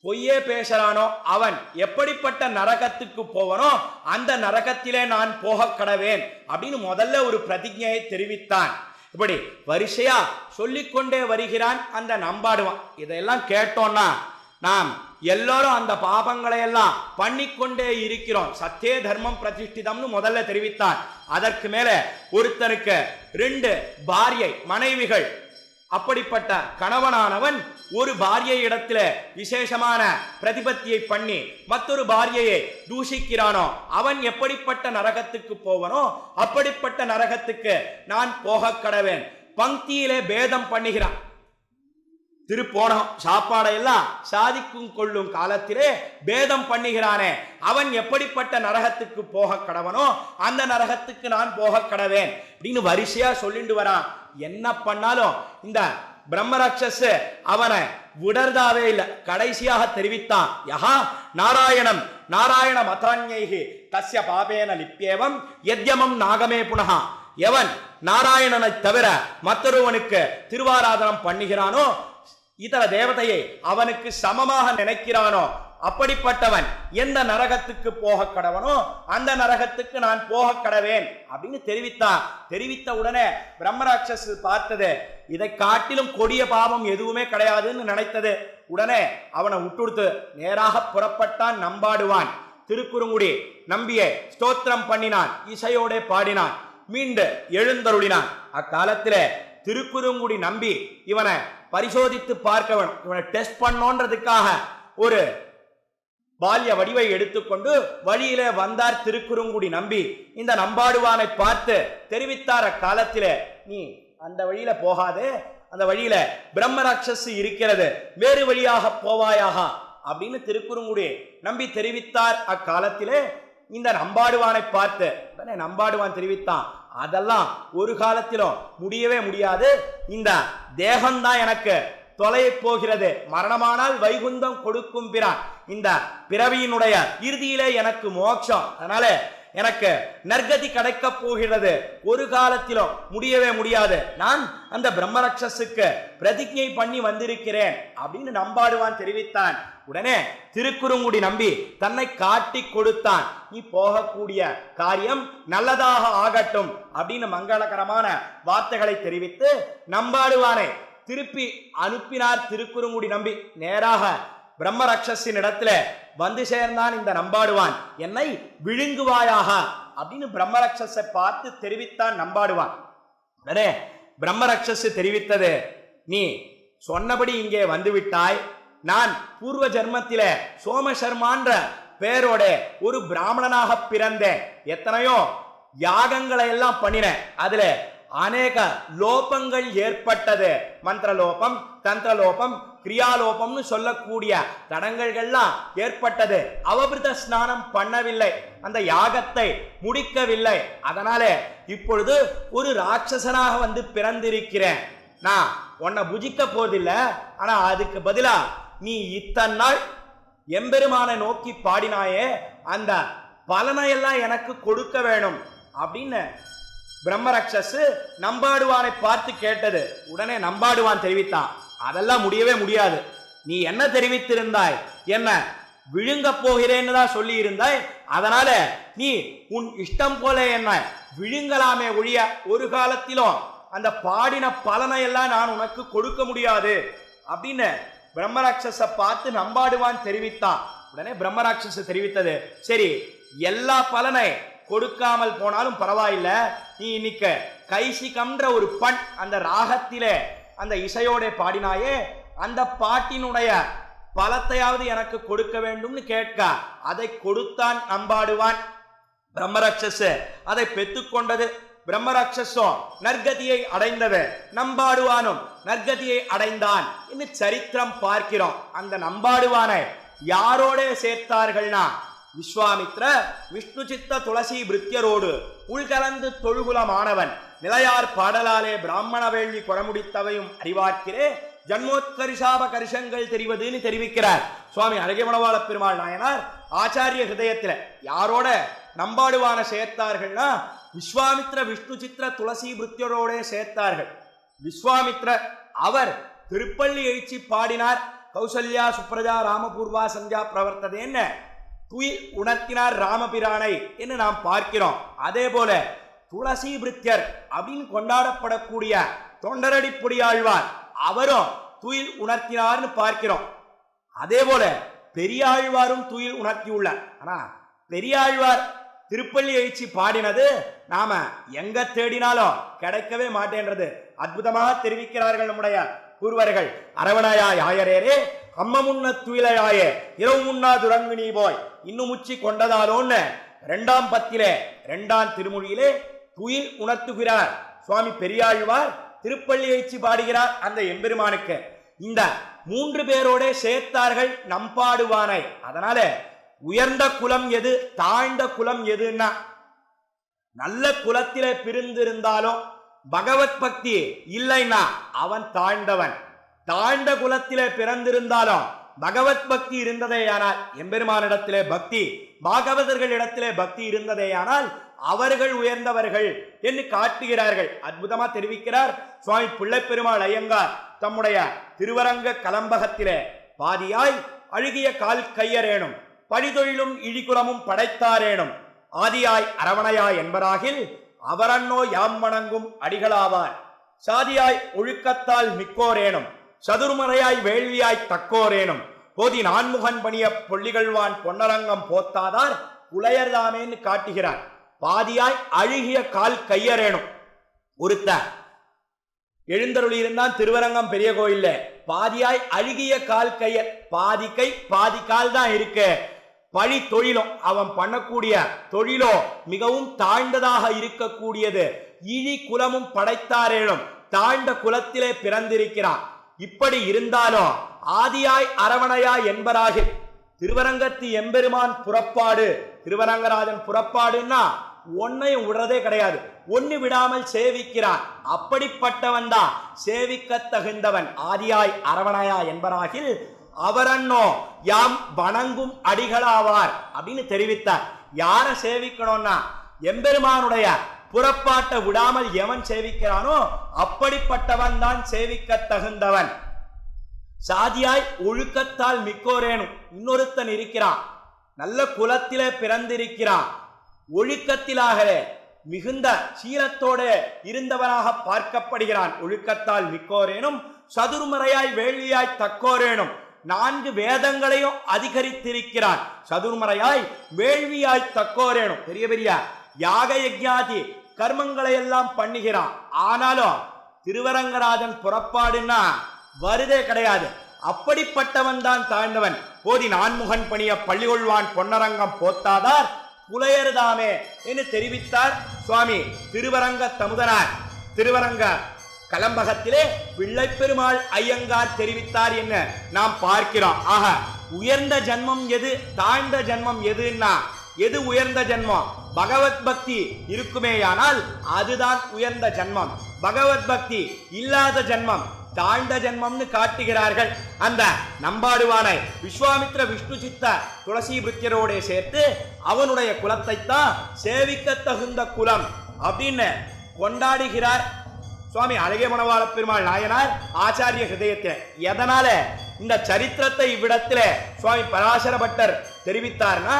பொய்யே பேசுறானோ அவன் எப்படிப்பட்ட நரகத்துக்கு போவனோ அந்த நரகத்திலே நான் போக கடவேன் அப்படின்னு முதல்ல ஒரு பிரதிஜையை தெரிவித்தான். இப்படி வரிசையா சொல்லிக்கொண்டே வருகிறான் அந்த நம்பாடுவான். இதையெல்லாம் கேட்டோம்னா நாம் எல்லாரும் அந்த பாபங்களை எல்லாம் பண்ணிக்கொண்டே இருக்கிறோம். சத்திய தர்மம் பிரதிஷ்டிதம்னு முதல்ல தெரிவித்தான். அதற்கு மேல ஒருத்தனுக்கு 2 பாரியை மனைவிகள், அப்படிப்பட்ட கணவனானவன் ஒரு பாரியை இடத்துல விசேஷமான பிரதிபத்தியை பண்ணி மற்றொரு பாரியையை தூஷிக்கிறானோ அவன் எப்படிப்பட்ட நரகத்துக்கு போவனோ அப்படிப்பட்ட நரகத்துக்கு நான் போக கடவேன். பங்கியிலே பேதம் பண்ணுகிறான். திருப்போணம் சாப்பாடையெல்லாம் சாதிக்கும் கொள்ளும் காலத்திலே பேதம் பண்ணுகிறானே அவன் எப்படிப்பட்ட நரகத்துக்கு போக கடவனோ அந்த நரகத்துக்கு நான் போக கடவேன் அப்படின்னு வரிசையா சொல்லிட்டு வரான். என்ன பண்ணாலும் இந்த பிரம்மராட்சஸ் அவனை விடர்தாவே இல்லை. கடைசியாக தெரிவித்தான், யஹா நாராயணம் நாராயண மதான்யைஹி தஸ்ய பாபேன லிப்யேவம் யத்யமம் நாகமே புனஹ. எவன் நாராயணனை தவிர மற்றொருவனுக்கு திருவாராதனம் பண்ணுகிறானோ, இதர தேவதையை அவனுக்கு சமமாக நினைக்கிறானோ, அப்படிப்பட்டவன் எந்த நரகத்துக்கு போக கடவனோ அந்த நரகத்துக்கு நான் போக கடவேன் அப்படின்னு தெரிவித்தான். தெரிவித்த உடனே பிரம்மராட்சஸ் பார்த்தது, இதை காட்டிலும் கொடிய பாவம் எதுவுமே கிடையாதுன்னு நினைத்தது. உடனே அவனை விட்டுடுத்து நேராக புறப்பட்டான் நம்பாடுவான். திருக்குறுங்குடி நம்பியை ஸ்தோத்திரம் பண்ணினான், இசையோட பாடினான், மீண்டு எழுந்தருளினான். அக்காலத்துல திருக்குறுங்குடி நம்பி இவனை பரிசோதித்து பார்க்க வேணும், இவனை டெஸ்ட் பண்ணோன்றதுக்காக ஒரு பால்ய வடிவை எடுத்துக்கொண்டு வழியிலே வந்தார் திருக்குறுங்குடி நம்பி. இந்த நம்பாடுவானை பார்த்து தெரிவித்தார், அக்காலத்திலே நீ அந்த வழியில போகாதே, அந்த வழியில பிரம்மராட்சஸ் இருக்கிறது, வேறு வழியாக போவாயாக அப்படின்னு திருக்குறுங்குடி நம்பி தெரிவித்தார். அக்காலத்திலே இந்த நம்பாடுவானை பார்த்து நம்பாடுவான் தெரிவித்தான், அதெல்லாம் ஒரு காலத்திலும் முடியவே முடியாது, இந்த தேகம்தான் எனக்கு தொலைய போகிறது, மரணமானால் வைகுந்தம் கொடுக்கும் பிறான், இந்த பிறவியினுடைய இறுதியிலே எனக்கு மோட்சம், அதனால எனக்கு நற்கதி கிடைக்க போகிறது, ஒரு காலத்திலும் முடியவே முடியாது, நான் அந்த பிரம்மராட்சஸுக்கு பிரதிஜை பண்ணி வந்திருக்கிறேன் அப்படின்னு நம்பாடுவான் தெரிவித்தான். உடனே திருக்குறுங்குடி நம்பி தன்னை காட்டி கொடுத்தான், நீ போகக்கூடிய காரியம் நல்லதாக ஆகட்டும் அப்படின்னு மங்களகரமான வார்த்தைகளை தெரிவித்து நம்பாடுவானை திருப்பி அனுப்பினார். திருக்குறுங்குடி நம்பி நேராக பிரம்மராட்சஸின் இடத்துல வந்து சேர்ந்தான். இந்த நம்பாடுவான், என்னை விழுங்குவாயாக அப்படின்னு பிரம்மராட்சஸை பார்த்து தெரிவித்தான் நம்பாடுவான். உடனே பிரம்மராட்சஸ் தெரிவித்தது, நீ சொன்னபடி இங்கே வந்துவிட்டாய், நான் பூர்வ ஜென்மத்திலே சோமசர்மான்ற பேரோட ஒரு பிராமணனாக பிறந்தேன், எத்தனையோ யாகங்களை எல்லாம் பண்ணினேன், அதுல அநேக லோபங்கள் ஏற்பட்டது, மந்திரலோபம், தந்திரலோபம், கிரியாலோபம்னு சொல்லக்கூடிய தடங்கள்கள்லாம் ஏற்பட்டது, அவபிருத ஸ்நானம் பண்ணவில்லை, அந்த யாகத்தை முடிக்கவில்லை, அதனால இப்பொழுது ஒரு ராட்சசனாக வந்து பிறந்திருக்கிறேன், நான் உன்னை புஜிக்க போதில்லை, ஆனா அதுக்கு பதிலா நீ இத்தனை நாள் எம்பெருமானை நோக்கி பாடினாயே அந்த பலனையெல்லாம் எனக்கு கொடுக்க வேணும் அப்படின்னு பிரம்மராட்சஸ் நம்பாடுவானை பார்த்து கேட்டது. உடனே நம்பாடுவான் தெரிவித்தான், அதெல்லாம் முடியவே முடியாது, நீ என்ன தெரிவித்திருந்தாய், என்ன விழுங்க போகிறேன்னு தான் சொல்லி இருந்தாய், அதனால நீ உன் இஷ்டம் போல என்ன விழுங்கலாமே ஒழிய ஒரு காலத்திலும் அந்த பாடின பலனை எல்லாம் நான் உனக்கு கொடுக்க முடியாது அப்படின்னு பிரம்மராட்சஸை பார்த்து நம்பாடுவான் தெரிவித்தான். உடனே பிரம்மராட்சஸ் தெரிவித்தது, சரி எல்லா பலனை கொடுக்காமல் போனாலும் பரவாயில்லை, நீ இன்னைக்கு கைசிகம்ன்ற ஒரு பண் அந்த ராகத்திலே அந்த இசையோட பாடினாயே, அந்த பாட்டினுடைய பலத்தையாவது எனக்கு கொடுக்க வேண்டும்னு கேட்க அதை கொடுத்தான் நம்பாடுவான். பிரம்மராட்சஸ் அதை பெற்றுக்கொண்டது. பிரம்மராட்சஸும் நற்கதியை அடைந்தது, நம்பாடுவானும் நற்கதியை அடைந்தான் என்று சரித்திரம் பார்க்கிறோம். அந்த நம்பாடுவானை யாரோட சேர்த்தார்கள்னா விஸ்வாமித்ர விஷ்ணு சித்த துளசி பிருத்தியரோடு உள்கலந்து தொழுகுலமானவன் நிலையார் பாடலாலே பிராமண வேள்வி கொரமுடித்தவையும் அறிவார்க்கிறே ஜன்மோத்கரிசாப கரிசங்கள் தெரிவதுன்னு தெரிவிக்கிறார் சுவாமி அழகிமணவாள பெருமாள் நாயனார் ஆச்சாரிய ஹிருதயத்தில். யாரோட நம்பாடுவான சேர்த்தார்கள்னா விஸ்வாமித்ர விஷ்ணு சித்திர துளசி பிருத்தியரோட சேர்த்தார்கள். விஸ்வாமித்ர அவர் திருப்பள்ளி எழுச்சி பாடினார், கௌசல்யா சுப்ரஜா ராமபூர்வா சந்தியா பிரவர்த்ததேன்னு துயில் உணர்த்தினார் ராமபிரானை என்று நாம் பார்க்கிறோம். அதே போல துளசி பிருத்தியர் அப்படின்னு கொண்டாடப்படக்கூடிய தொண்டரடி பொடியாழ்வார் அவரும் துயில் உணர்த்தினார்னு பார்க்கிறோம். அதே போல பெரியாழ்வாரும் துயில் உணர்த்தியுள்ளார். ஆனா பெரியாழ்வார் திருப்பள்ளி எழுச்சி பாடினது நாம எங்க தேடினாலும் கிடைக்கவே மாட்டேன்றது அற்புதமாக தெரிவிக்கிறார்கள் நம்முடைய பூர்வர்கள். அரவணையாய் ஆயரேரே அம்ம முன்ன துயிலையாயே இரவு முன்னா துரங்கு நீ போய் இன்னும் முச்சி கொண்டதாலோன்னு 2ஆம் பத்திலே 2ஆம் திருமொழியிலே துயில் உணர்த்துகிறார் சுவாமி பெரியாழ்வார். திருப்பள்ளி எழுச்சி பாடுகிறார் அந்த எம்பெருமானுக்கு. இந்த 3 பேரோட சேர்த்தார்கள் நம்பாடுவானை. அதனால உயர்ந்த குலம் எது, தாழ்ந்த குலம் எதுன்னா, நல்ல குலத்திலே பிரிந்திருந்தாலும் பகவத் பக்தி இல்லைன்னா அவன் தாழ்ந்தவன், தாழ்ந்த குலத்திலே பிறந்திருந்தாலும் பகவத் பக்தி இருந்ததேயானால், எம்பெருமானிடத்திலே பக்தி, பாகவதர்களிடத்திலே பக்தி இருந்ததேயானால் அவர்கள் உயர்ந்தவர்கள் என்று காட்டுகிறார்கள். அற்புதமா தெரிவிக்கிறார் சுவாமி பிள்ளைப்பெருமாள் ஐயங்கார் தம்முடைய திருவரங்க கலம்பகத்திலே. பாதியாய் அழுகிய கால் கையரேனும் பழிதொழிலும் இழிகுலமும் படைத்தாரேனும் ஆதியாய் அரவணையாய் என்பராகில் அவரன்னோ யாம் வணங்கும் அடிகளாவார். சாதியாய் ஒழுக்கத்தால் மிக்கோரேனும் சதுர்மறையாய் வேள்வியாய் தக்கோரேனும் போதி நான்முகன் பணிய பொள்ளிகள்வான் பொன்னரங்கம் போத்தாதார் புலையர்தாமேன்னு காட்டுகிறார். பாதியாய் அழுகிய கால் கையரேனும், ஒருத்த எழுந்தருளி இருந்தான் திருவரங்கம் பெரிய கோயில்ல, பாதியாய் அழுகிய கால் கையர், பாதி கை பாதி கால் தான் இருக்கு. பழி தொழிலும் அவன் பண்ணக்கூடிய தொழிலோ மிகவும் தாழ்ந்ததாக இருக்கக்கூடியது. இழி குலமும் படைத்தாரேனும் தாழ்ந்த குலத்திலே பிறந்திருக்கிறான். இப்படி இருந்தாலும் ஆதியாய் அரவணையாய் என்பராக திருவரங்கத்து எம்பெருமான் புறப்பாடு, திருவரங்கராஜன் புறப்பாடுன்னா ஒன்னையும் விடுறதே கிடையாது, ஒன்னு விடாமல் சேவிக்கிறான். அப்படிப்பட்டவன் தான் சேவிக்க தகுந்தவன். ஆதியாய் அரவணையா என்பராகில் அவரன்னோ யாம் வணங்கும் அடிகளாவார் அப்படின்னு தெரிவித்தார். யார சேவிக்கணும்னா எம்பெருமானுடைய புறப்பாட்டை விடாமல் எவன் சேவிக்கிறானோ அப்படிப்பட்டவன் தான் சேவிக்க தகுந்தவன். சாதியாய் ஒழுக்கத்தால் மிக்கோரேனும், இன்னொருத்தன் இருக்கிறான், நல்ல குலத்திலே பிறந்திருக்கிறான், ஒழுக்கத்திலாக மிகுந்த சீலத்தோட இருந்தவனாக பார்க்கப்படுகிறான். ஒழுக்கத்தால் மிக்கோரேனும் சதுர்மறையாய் வேள்வியாய் தக்கோரேனும், 4 வேதங்களையும் அதிகரித்திருக்கிறான். சதுர்மறையாய் வேள்வியாய் தக்கோரேனும், பெரிய பெரிய யாக யஜ்ஞாதி கர்மங்களை எல்லாம் பண்ணுகிறான். ஆனாலும் திருவரங்கராஜன் புறப்பாடுன்னா வருதே கிடையாது. அப்படிப்பட்டவன் தான் தாழ்ந்தவன். போதி நான்முகன் பணிய பள்ளிகொள்வான் பொன்னரங்கம் போத்தாதார் புலையர்தாமே என்று தெரிவித்தார் சுவாமி திருவரங்க தமுதனார். திருவரங்க கலம்பகத்திலே பிள்ளைப்பெருமாள் ஐயங்கார் தெரிவித்தார் என்ன நாம் பார்க்கிறோம். ஆக உயர்ந்த ஜன்மம் எது, தாழ்ந்த ஜன்மம் எதுன்னா, எது உயர்ந்த ஜன்மம்? பகவத் பக்தி இருக்குமேயானால் அதுதான் உயர்ந்த ஜன்மம். பகவத் பக்தி இல்லாத ஜன்மம் தாழ்ந்த ஜன்மம்னு காட்டுகிறார்கள். அந்த நம்பாடுவானை விஸ்வாமித்ர விஷ்ணு சித்த துளசி பிருத்தியரோட சேர்த்து அவனுடைய குலத்தை தான் சேவிக்க தகுந்த குலம் அப்படின்னு கொண்டாடுகிறார் சுவாமி அழகிய மணவாள பெருமாள் நாயனார் ஆச்சாரிய ஹிருதயத்தில். எதனால இந்த சரித்திரத்தை இவ்விடத்திலே சுவாமி பராசர பட்டர் தெரிவித்தார்னா,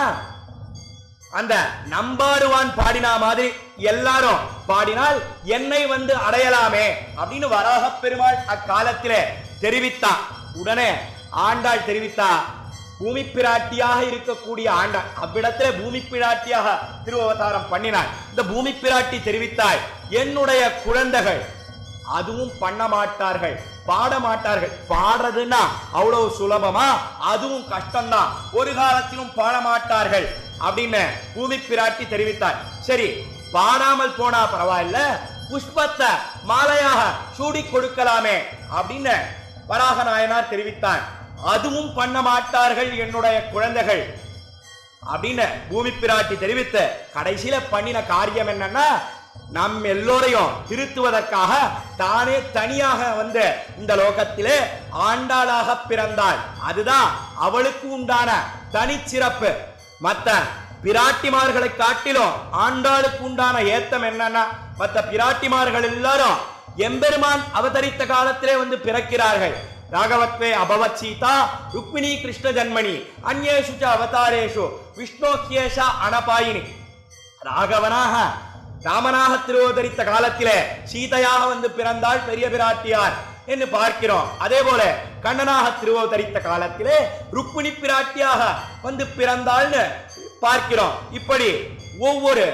அந்த நம்பாடுவான் பாடினா மாதிரி எல்லாரும் பாடினால் என்னை வந்து அடையலாமே அப்படின்னு வராக பெருமாள் அக்காலத்திலே தெரிவித்தார். உடனே ஆண்டாள் தெரிவித்தா, பூமி பிராட்டியாக இருக்கக்கூடிய ஆண்டாள் அவ்விடத்திலே பூமி பிராட்டியாக திருவவதாரம் பண்ணினார். இந்த பூமி பிராட்டி தெரிவித்தாள், என்னுடைய குழந்தைகள் அதுவும் பண்ண மாட்டார்கள், பாட மாட்டார்கள். பாடுறதுன்னா அவ்வளவு சுலபமா? அதுவும் கஷ்டம்தான். ஒரு காலத்திலும் பாட மாட்டார்கள் அப்படின்னு பூமி பிராட்டி தெரிவித்தார். சரி, பாடாமல் போனா பரவாயில்ல, புஷ்பத்தை மாலையாக சூடி கொடுக்கலாமே அப்படின்னு வராக நாயனார் தெரிவித்தார். அதுவும் பண்ண மாட்டார்கள் என்னுடைய குழந்தைகள் அப்படின்னு பூமி பிராட்டி தெரிவித்த கடைசியில பண்ணின காரியம் என்னன்னா, நம் எல்லோரையும் திருத்துவதற்காக தானே தனியாக வந்து இந்த லோகத்திலே ஆண்டாளாக பிறந்தாள். அதுதான் அவளுக்கு உண்டான தனிச்சிறப்பு. மற்ற பிராட்டிமார்களை காட்டிலும் ஆண்டாளுக்கு உண்டான ஏத்தம் என்னன்னா, மற்ற பிராட்டிமார்கள் எல்லாரும் எம்பெருமான் அவதரித்த காலத்திலே வந்து பிறக்கிறார்கள். ராகவத்வே அபவத் சீதா ருக்மிணி கிருஷ்ண ஜன்மணி அந்நேஷு அவதாரேஷு விஷ்ணோக்கியேஷா அனபாயினி. ராகவனாக ராமனாக திருவதரித்த காலத்திலே சீதையாக வந்து பிறந்தாள் பெரிய பிராட்டியார் என்று பார்க்கிறோம். அதே போல கண்ணனாக திருவதரித்த காலத்திலே ருக்மிணி பிராட்டியாக வந்து பிறந்தாள்னு பார்க்கிறோம். இப்படி ஒவ்வொரு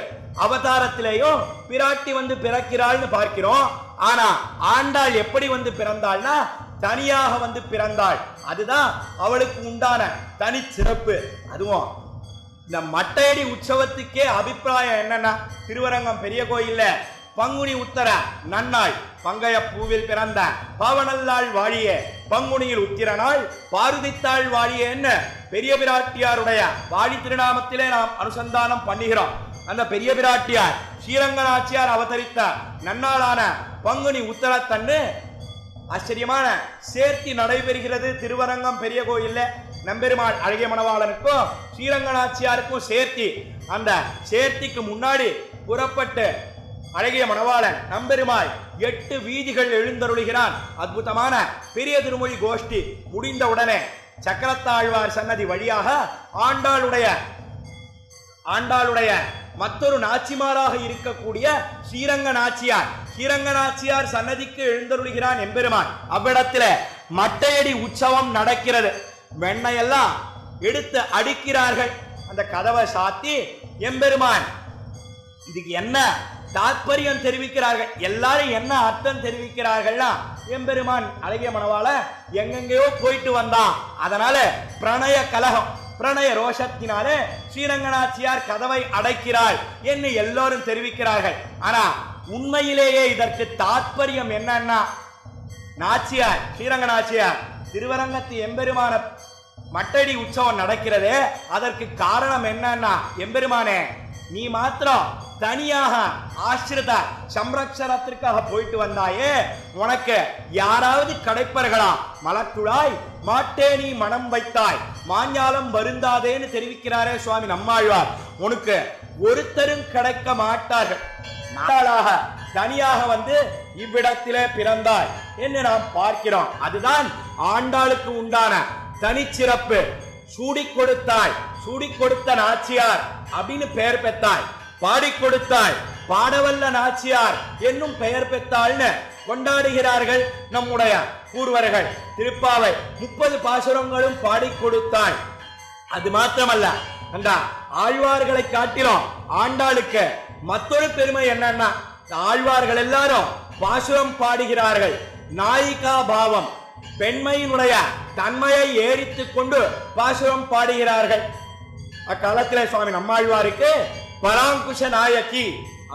அவதாரத்திலேயும் பிராட்டி வந்து பிறக்கிறாள்னு பார்க்கிறோம். ஆனா ஆண்டாள் எப்படி வந்து பிறந்தாள்னா தனியாக வந்து பிறந்தாள். அதுதான் அவளுக்கு உண்டான தனி சிறப்பு. அதுவும் இந்த மட்டையடி உற்சவத்துக்கே அபிப்பிராயம் என்னன்னா, திருவரங்கம் பெரிய கோயில்ல பங்குனி உத்தர நன்னாள் பங்கைய பூவில் பிறந்த பாவனல்லாள் வாழிய பங்குனியில் உத்திரனாள் பாரதித்தாள் வாழிய என்ன பெரிய பிராட்டியாருடைய வாழி திருநாமத்திலே நாம் அனுசந்தானம் பண்ணுகிறோம். அந்த பெரிய பிராட்டியார் ஸ்ரீரங்கநாச்சியார் அவதரித்த நன்னாளான பங்குனி உத்தரத்தன்று ஆச்சரியமான சேர்த்தி நடைபெறுகிறது திருவரங்கம் பெரிய கோயில்ல. நம்பெருமாள் அழகிய மணவாளனுக்கும் ஸ்ரீரங்கநாச்சியாருக்கும் சேர்த்தி. அந்த சேர்த்திக்கு முன்னாடி புறப்பட்டு அழகிய மணவாளன் நம்பெருமாள் 8 வீதிகள் எழுந்தருளுகிறான். அற்புதமான பெரிய திருமொழி கோஷ்டி முடிந்தவுடனே சக்கரத்தாழ்வார் சன்னதி வழியாக ஆண்டாளுடைய மற்றொரு நாச்சிமாராக இருக்கக்கூடிய ஸ்ரீரங்க நாச்சியார் சன்னதிக்கு எழுந்தருளுகிறான் எம்பெருமான். அவ்விடத்துல மட்டையடி உற்சவம் நடக்கிறது. வெண்ணையெல்லாம் எடுத்து அடிக்கிறார்கள். அந்த கதவை சாத்தி எம்பெருமான் இதுக்கு என்ன தாத்பரியம் தெரிவிக்கிறார்கள். எல்லாரும் என்ன அர்த்தம் தெரிவிக்கிறார்கள்னா, எம்பெருமான் அழகிய மணவாள எங்கெங்கயோ போயிட்டு வந்தான், அதனால பிரணய கலகம் பிரணய ரோஷத்தினாலே ஸ்ரீரங்கநாச்சியார் கதவை அடைக்கிறாள் என்று எல்லோரும் தெரிவிக்கிறார்கள். ஆனா உண்மையிலேயே இதற்கு தாத்பரியம் என்னன்னா, நாச்சியார் ஸ்ரீரங்கநாச்சியார் திருவரங்கத்து எம்பெருமான மட்டடி உற்சவம் நடக்கிறதே, அதற்கு காரணம் என்னன்னா, எம்பெருமானே நீ மாத்திரம் தனியாக ஆசிரித சம்ரக்ஷணத்திற்காக போயிட்டு வந்தாயே, உனக்கு யாராவது கிடைப்பார்களா? மலத்துழாய் மாட்டேனி மனம் வைத்தாய் மாஞ்ஞாலம் வருந்தாதேன்னு தெரிவிக்கிறாரே சுவாமி நம்மாழ்வார். உனக்கு ஒருத்தரும் கிடைக்க மாட்டார்கள். நாளாக தனியாக வந்து இவ்விடத்திலே பிறந்தாய் என்று நாம் பார்க்கிறோம். அதுதான் ஆண்டாளுக்கு உண்டான தனிச்சிறப்பு. சூடி கொடுத்தாய், சூடி கொடுத்த நாச்சியார் அப்படின்னு பெயர் பெற்றாய். பாடி கொடுத்தாய், பாடவல்ல நாச்சியார் என்னும் பெயர் பெற்றாள்னு கொண்டாடுகிறார்கள் நம்முடைய பூர்வர்கள். திருப்பாவை 30 பாசுரங்களும் பாடி கொடுத்தாய். அது மாத்திரமல்ல, அந்த ஆழ்வார்களை காட்டிலும் ஆண்டாளுக்கு மற்றொரு பெருமை என்னன்னா, ஆழ்வார்கள் எல்லாரும் பாசுரம் பாடுகிறார்கள். நாயிகா பாவம், பெண்மையினுடைய தன்மையை ஏறித்துக் கொண்டு பாசுரம் பாடுகிறார்கள். அக்காலத்திலே சுவாமி நம்மாழ்வாருக்கு பராங்குஷ நாயகி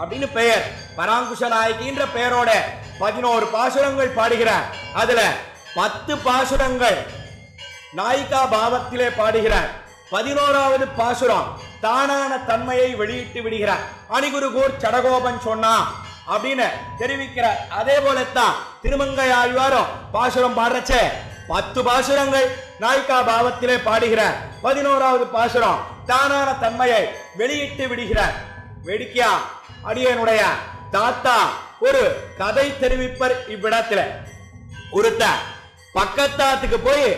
அப்படின்னு பெயர். பராங்குஷ நாயகின்ற பெயரோட 11 பாசுரங்கள் பாடுகிறார். அதுல 10 பாசுரங்கள் நாயிகா பாவத்திலே பாடுகிறார். 11வது பாசுரம் தானான தன்மையை வெளியிட்டு விடுகிறார். அணிகுருகூர் சடகோபன் சொன்னா அப்படின்னு தெரிவிக்கிறார். அதே போலத்தான் திருமங்கை ஆழ்வாரும் பாசுரம் பாடுறச்சே 10 பாசுரங்கள் நாயிகா பாவத்திலே பாடுகிறார். 11வது பாசுரம் தானான தன்மையை வெளியிட்டு விடுகிறார். வேடிக்கையா அடியனுடைய தாத்தா ஒரு கதை தெரிவிப்பர். இவ்விடத்துல ஒருத்த பக்கத்தாத்துக்கு போய்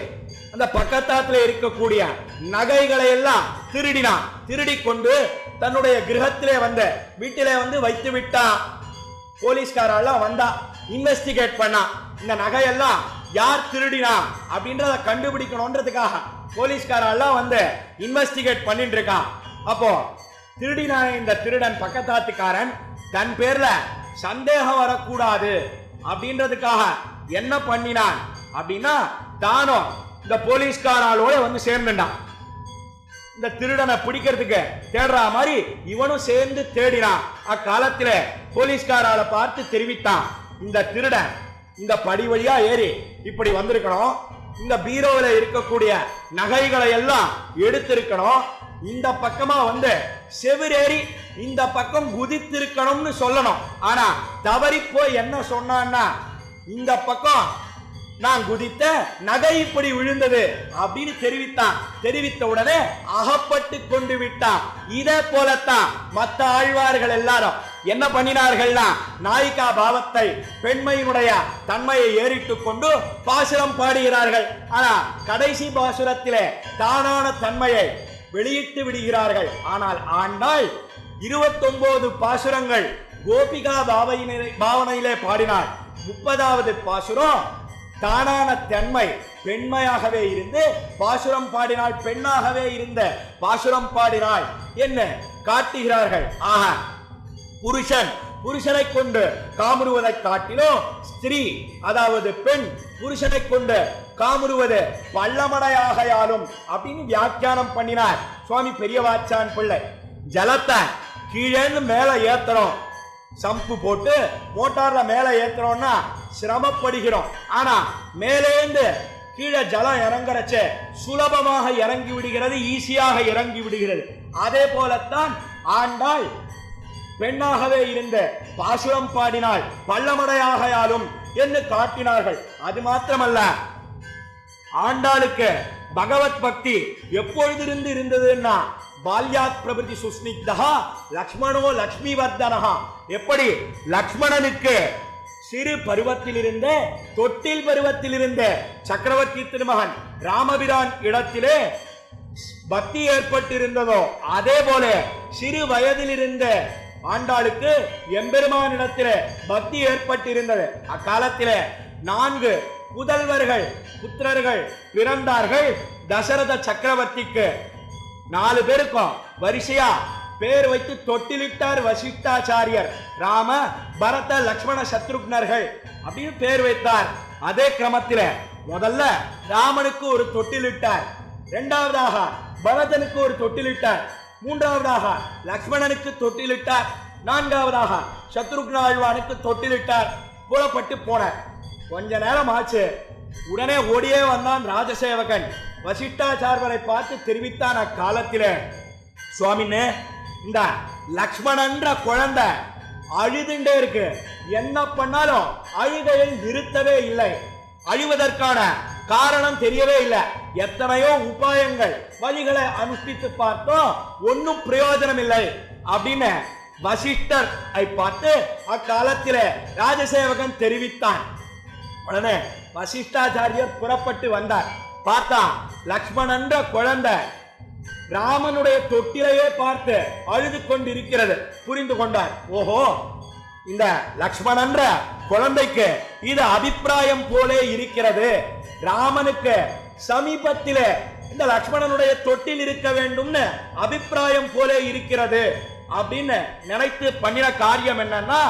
அந்த பக்கத்தாத்துல இருக்கக்கூடிய நகைகளை எல்லாம் திருடி கொண்டு தன்னுடைய கிரகத்திலே வந்து வீட்டிலே வந்து வைத்து விட்டான். போலீஸ்காரெல்லாம் வந்தா இன்வெஸ்டிகேட் பண்ணா. இந்த நகையெல்லாம் யார் திருடினா அப்படின்றத கண்டுபிடிக்கணும்ன்றதுக்காக போலீஸ்காரெல்லாம் வந்து இன்வெஸ்டிகேட் பண்ணிட்டு இருக்கான். அப்போ திருடினா இந்த திருடன் பக்கத்தாத்துக்காரன் தன் பேர்ல சந்தேகம் வரக்கூடாது அப்படின்றதுக்காக என்ன பண்ணினான் அப்படின்னா, தானும் இந்த போலீஸ்காராலோட வந்து சேர்ந்துட்டான். இந்த திருடனை பிடிக்கிறதுக்கு தேடுற மாதிரி இவனும் சேர்ந்து தேடினான். அக்காலத்துல போலீஸ்காரால பார்த்து தெரிவித்தான், இந்த திருடன் இந்த படி வழியா ஏறி இப்படி வந்திருக்கணும், இந்த பீரோல இருக்கக்கூடிய நகைகளை எல்லாம் எடுத்திருக்கணும், இந்த பக்கமா வந்து செவிரேறி இந்த பக்கம் குதித்திருக்கணும்னு சொல்லணும். ஆனா தவறி போய் என்ன சொன்னான்னா, இந்த பக்கம் நான் குதித்த நகை இப்படி விழுந்தது அப்படின்னு தெரிவித்தான். தெரிவித்த உடனே அகப்பட்டு கொண்டு விட்டான். இதே போலத்தான் மற்ற ஆழ்வார்கள் எல்லாரும் என்ன பண்ணினார்கள்னா, நாயிகா பாவத்தை பெண்மையினுடைய தன்மையை ஏறிட்டு கொண்டு பாசுரம் பாடுகிறார்கள். ஆனா கடைசி பாசுரத்திலே தானான தன்மையை வெளியிட்டு விடுகிறார்கள். ஆனால் ஆண்டாள் 29 பாசுரங்கள் கோபிகா பாவனையிலே பாடினாள். 30வது பாசுரம் தானான தன்மை பெண்மையாகவே இருந்து பாசுரம் பாடினாள், பெண்ணாகவே இருந்த பாசுரம் பாடினாள் என்ன காட்டுகிறார்கள். ஆக புருஷனை கொண்டு காமுறுவதை காட்டிலும் ஸ்திரீ அதாவது பெண் புருஷனை கொண்டு காமுறுவது பள்ளமடையாகையாலும் அப்படின்னு வியாக்கியானம் பண்ணினார் சுவாமி பெரியவாச்சான் பிள்ளை. ஜலத்தை கீழேன்னு மேல ஏத்தணும், சம்பு போட்டு மோட்டார்ல மேல ஏத்துறோம்னா சிரமப்படுகிறோம். ஆனா மேலேந்து கீழே ஜலம் இறங்குறச்சே சுலபமாக இறங்கி விடுகிறது, ஈஸியாக இறங்கி விடுகிறது. அதே போலத்தான் ஆண்டாள் பெண்ணாகவே இருந்த பாசுரம் பாடினாள். பள்ளமடையாகையாலும் என்று காட்டினார்கள். அது மாத்திரமல்ல, ஆண்டாளுக்கு பகவத் பக்தி எப்பொழுதிருந்து இருந்ததுன்னா பால்யாத் பிரபதி சுஸ்னிக்தா லக்ஷ்மணோ லக்ஷ்மி வர்தனஹா. எப்படி லக்ஷ்மணனுக்கு சிறு பருவத்திலிருந்து தொட்டில் பருவத்திலிருந்து சக்கரவர்த்தி திருமகன் ராமபிரான் இடத்திலே பக்தி ஏற்பட்டிருந்ததோ அதே போல சிறு வயதிலிருந்து ஆண்டாளுக்கு எம்பெருமானிடத்திலே பக்தி ஏற்பட்டிருந்தது. அக்காலத்திலே 4 புத்திரர்கள் பிறந்தார்கள். தசரத சக்கரவர்த்திக்கு 4 பேருக்கும் வரிசையா பேர் வைத்து தொட்டிலிட்டார் வசிஷ்டாச்சாரியர். ராம பரத லக்ஷ்மண சத்ருக்னர்கள் அப்படின்னு பேர் வைத்தார். அதே கிரமத்தில முதல்ல ராமனுக்கு ஒரு தொட்டிலிட்டார், இரண்டாவதாக பரதனுக்கு ஒரு தொட்டிலிட்டார், மூன்றாவதாக லக்ஷ்மணனுக்கு தொட்டிலிட்டார், நான்காவதாக சத்ருக்ன ஆழ்வானுக்கு தொட்டிலிட்டார். புறப்பட்டு போனார். கொஞ்ச நேரம் ஆச்சு. உடனே ஓடியே வந்தான் ராஜசேவகன். வசிஷ்டாச்சாரியரை பார்த்து தெரிவித்தான் அக்காலத்திலே, சுவாமின்னு இந்த லக்ஷ்மணன்ற குழந்தை அழுதுண்டே இருக்கு, என்ன பண்ணாலும் அழுகையை நிறுத்தவே இல்லை, அழுவதற்கான காரணம் தெரியவே இல்லை, எத்தனையோ உபாயங்கள் வழிகளை அனுஷ்டித்து பார்த்தோம், ஒன்னும் பிரயோஜனம் இல்லை அப்படின்னு வசிஷ்டர் பார்த்து அக்காலத்திலே ராஜசேவகன் தெரிவித்தான். உடனே வசிஷ்டாச்சாரியர் புறப்பட்டு வந்தார். பார்த்தா லக்ஷ்மணன்ற குழந்தை ராமனுடைய தொட்டிலையே பார்த்து அழுது கொண்டிருக்கிறது. புரிந்து கொண்டார். ஓஹோ, இந்த லக்ஷ்மணன்ற குழந்தைக்கு இது அபிப்பிராயம் போலே இருக்கிறது, ராமனுக்கு சமீபத்திலே இந்த லக்ஷ்மணனுடைய தொட்டில் இருக்க வேண்டும்னு அபிப்பிராயம் போலே இருக்கிறது அப்படின்னு நினைத்து பண்ணின காரியம் என்னன்னா,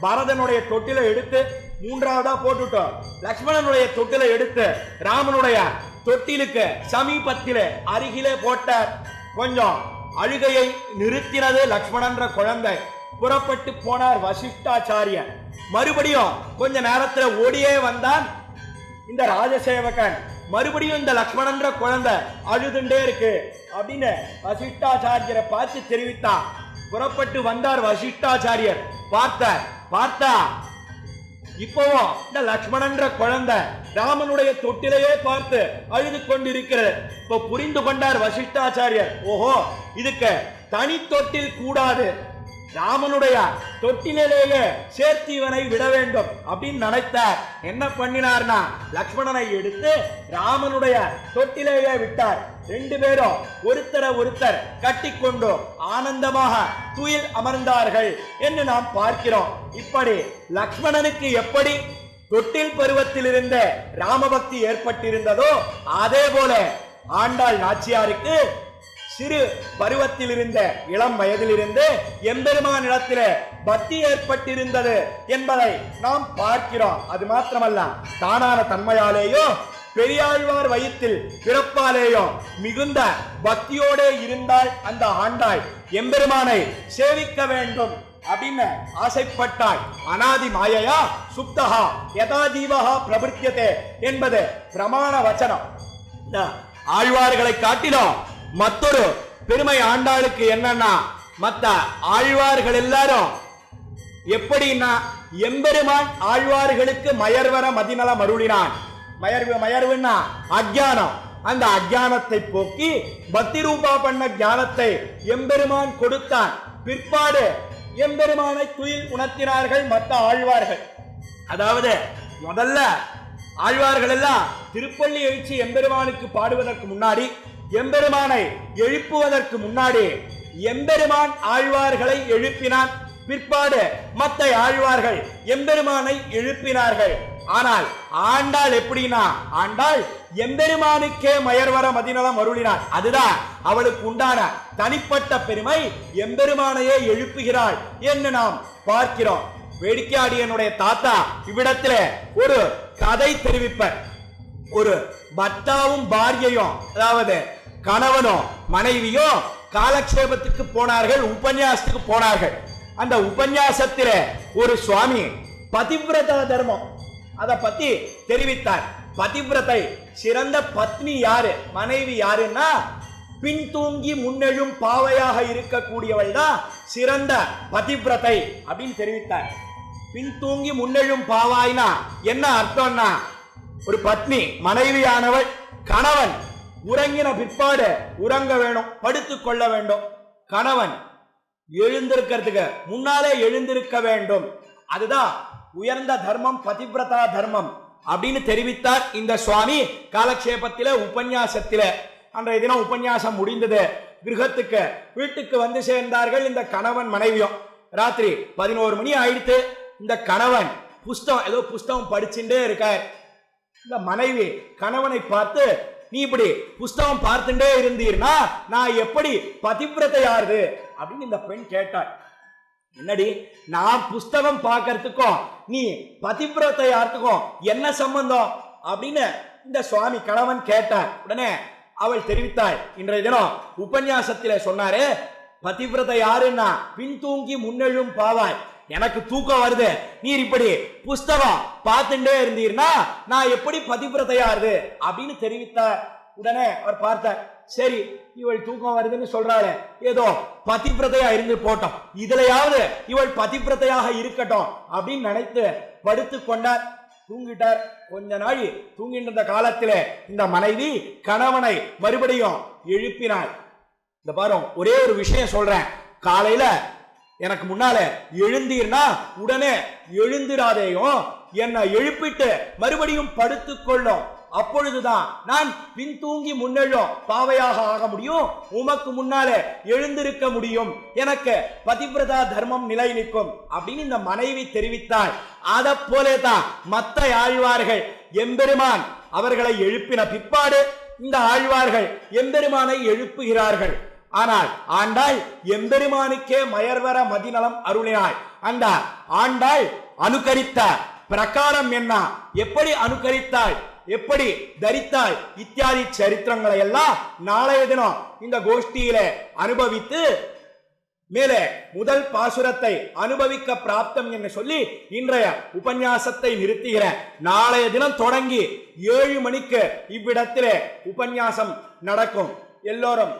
பரதனுடைய தொட்டிலை எடுத்து மூன்றாவதா போட்டுட்டோம், லக்ஷ்மணனுடைய தொட்டிலை எடுத்து ராமனுடைய தொட்டிலுக்கு சமீபத்திலே அருகிலே போட்டார். கொஞ்சம் அழுகையை நிறுத்தினது லக்ஷ்மணன்ற குழந்தை. புறப்பட்டு போனார் வசிஷ்டாச்சாரியர். மறுபடியும் கொஞ்ச நேரத்தில் ஓடியே வந்தான் இந்த ராஜசேவகன். மறுபடியும் இந்த லக்ஷ்மணன்ற குழந்தை அழுதுண்டே இருக்கு அப்படின்னு வசிஷ்டாச்சாரியரை பார்த்து தெரிவித்தான். புறப்பட்டு வந்தார் வசிஷ்டாச்சாரியர். பார்த்தா இப்பவும் இந்த லக்ஷ்மணன்ற குழந்தை ராமனுடைய தொட்டிலையே பார்த்து அழுது கொண்டிருக்கிறது. இப்ப புரிந்து கொண்டார் வசிஷ்டாச்சாரியர். ஓஹோ, இதுக்கு தனி தொட்டில் கூடாது, ராமனுடைய தொட்டிலேயே சேர்த்து இவனை விட வேண்டும் அப்படின்னு நினைத்தார். என்ன பண்ணினார்னா, லக்ஷ்மணனை எடுத்து ராமனுடைய தொட்டிலேயே விட்டார். 2 பேரும் ஒருத்தர் கட்டிக்கொண்டு ஆனந்தமாக துயில் அமர்ந்தார்கள் என்று நாம் பார்க்கிறோம். இப்படி லக்ஷ்மணனுக்கு எப்படி தொட்டில் பருவத்தில் இருந்த ராமபக்தி ஏற்பட்டிருந்ததோ அதே போல ஆண்டாள் நாச்சியாருக்கு சிறு பருவத்தில் இருந்த இளம் வயதிலிருந்து எம்பெருமானிடத்திலே பக்தி ஏற்பட்டிருந்தது என்பதை நாம் பார்க்கிறோம். அது மாத்திரமல்ல, தானான தன்மையாலேயோ பெரியாழ்வார் வயிற்றில் பிறப்பாலேயோ மிகுந்த பக்தியோட இருந்தால் அந்த ஆண்டாள் எம்பெருமானை சேவிக்க வேண்டும் அப்படின்னு ஆசைப்பட்டாள். அநாதி மாயையா சுப்தஹா யதா ஜீவஹா பிரபுத்தியதே என்பது பிரமாண வச்சனம். ஆழ்வார்களை காட்டிலும் மற்றொரு பெருமை ஆண்டாளுக்கு என்னன்னா, மற்ற ஆழ்வார்கள் எல்லாரும் எப்படின்னா எம்பெருமான் ஆழ்வார்களுக்கு மயர்வர மதிநலம் அருளினான். மயர்வுன்னா அஜ்ஞானம். அந்த அஜ்ஞானத்தை போக்கி பக்தி ரூபா பண்ண ஞானத்தை எம்பெருமான் கொடுத்தான். பிற்பாடு எம்பெருமானை துயில் உணர்த்தினார்கள் மற்ற ஆழ்வார்கள். அதாவது முதல்ல ஆழ்வார்கள் எல்லாம் திருப்பள்ளி எழுச்சி எம்பெருமானுக்கு பாடுவதற்கு முன்னாடி, எம்பெருமானை எழுப்புவதற்கு முன்னாடி எம்பெருமான் ஆழ்வார்களை எழுப்பினான். பிற்பாடு மற்ற ஆழ்வார்கள் எம்பெருமானை எழுப்பினார்கள். ஆனால் ஆண்டாள் எப்படின்னா, ஆண்டாள் எம்பெருமானுக்கே மயர்வர மதிநலம் அருளினாள். அதுதான் அவளுக்கு உண்டான தனிப்பட்ட பெருமை. எம்பெருமானையே எழுப்புகிறாள் என்று நாம் பார்க்கிறோம். வேடிக்கையாடியனுடைய தாத்தா இவ்விடத்திலே ஒரு கதை தெரிவிப்பர். ஒரு பர்த்தாவும் பாரியையும், அதாவது கணவனோ மனைவியோ காலக்ஷேபத்துக்கு போனார்கள், உபன்யாசத்துக்கு போனார்கள். அந்த உபன்யாசத்திலே ஒரு சுவாமி பதிவிரத தர்மம் அதை பத்தி தெரிவித்தார். பதிவிரதை சிறந்த பத்னி யாரு, மனைவி யாருன்னா பின்தூங்கி முன்னெழும் பாவையாக இருக்கக்கூடியவள் தான் சிறந்த பதிவிரதை அப்படின்னு தெரிவித்தார். பின்தூங்கி முன்னெழும் பாவாய்னா என்ன அர்த்தம்னா, ஒரு பத்னி மனைவியானவள் கணவன் உறங்கின பிற்பாடு உறங்க வேணும், படுத்துக் கொள்ள வேண்டும். கணவன் எழுந்திருக்கிறதுக்கு முன்னாலே எழுந்திருக்க வேண்டும். அதுதான் உயர்ந்த தர்மம், பதிவிரதா தர்மம் அப்படின்னு தெரிவித்தார் இந்த சுவாமி காலக்ஷேபத்தில, உபன்யாசத்தில. அன்றைய தினம் உபன்யாசம் முடிந்தது. கிரகத்துக்கு வீட்டுக்கு வந்து சேர்ந்தார்கள் இந்த கணவன் மனைவியும். ராத்திரி 11 மணி ஆயிடுத்து. இந்த கணவன் ஏதோ புஸ்தகம் படிச்சுட்டே இருக்கார். இந்த மனைவி கணவனை பார்த்து, நீ இப்படி புஸ்தகம் பார்த்துட்டே இருந்தீர்னா நான் எப்படி பதிவிரதையாரு அப்படின்னு இந்த பெண் கேட்டாள். என்னடி, நான் புஸ்தகம் பார்க்கறதுக்கும் நீ பதிவிரதையார்த்துக்கும் என்ன சம்பந்தம் அப்படின்னு இந்த சுவாமி கணவன் கேட்டார். உடனே அவள் தெரிவித்தாள், இன்றைய தினம் உபன்யாசத்தில சொன்னாரு, பதிவிரதை யாருன்னா பின்தூங்கி முன்னெழும் பாவாய். எனக்கு தூக்கம் வருது, நீர் இப்படி புஸ்தகம் பார்த்துட்டே இருந்தீர்னா நான் எப்படி பதிவிரதையாரு அப்படின்னு தெரிவித்தார். உடனே அவர் பார்த்தார், சரி இவள் தூக்கம் வருதுன்னு சொல்றாளே, ஏதோ பதிவிரதையா இருந்து போட்டோம், இதுலயாவது இவள் பதிவிரதையாக இருக்கட்டும் அப்படின்னு நினைத்து படுத்து கொண்டார். தூங்கிட்டார். கொஞ்ச நாள் தூங்கிட்டு இருந்த காலத்திலே இந்த மனைவி கணவனை மறுபடியும் எழுப்பினாள். இந்த பாரு, ஒரே ஒரு விஷயம் சொல்றேன், காலையில எனக்கு முன்னால எழுந்தீர்னா உடனே எழுந்திராதேயும், என்னை எழுப்பிட்டு மறுபடியும் படுத்துக் கொள்ளும். அப்பொழுதுதான் நான் பின்தூங்கி முன்னெழும் பாவையாக ஆக முடியும், உமக்கு முன்னாலே எழுந்திருக்க முடியும், எனக்கு பதிவிரதா தர்மம் நிலை நிற்கும் அப்படின்னு இந்த மனைவி தெரிவித்தாள். அதை போலேதான் மற்ற ஆழ்வார்கள் எம்பெருமான் அவர்களை எழுப்பின பிற்பாடு இந்த ஆழ்வார்கள் எம்பெருமானை எழுப்புகிறார்கள். ஆனால் ஆண்டாள் எம்பெருமானுக்கே மயர்வர மதிநலம் அருளினாள். அந்த ஆண்டாள் அனுகரித்த பிரகாரம் என்ன, எப்படி அனுகரித்தாள், எப்படி தரித்தாள் இத்தியாதி சரித்திரங்களை எல்லாம் நாளைய தினம் இந்த கோஷ்டியில அனுபவித்து மேலே முதல் பாசுரத்தை அனுபவிக்க பிராப்தம் என்று சொல்லி இன்றைய உபன்யாசத்தை நிறுத்துகிற. நாளைய தினம் தொடங்கி 7 மணிக்கு இவ்விடத்திலே உபன்யாசம் நடக்கும். எல்லோரும்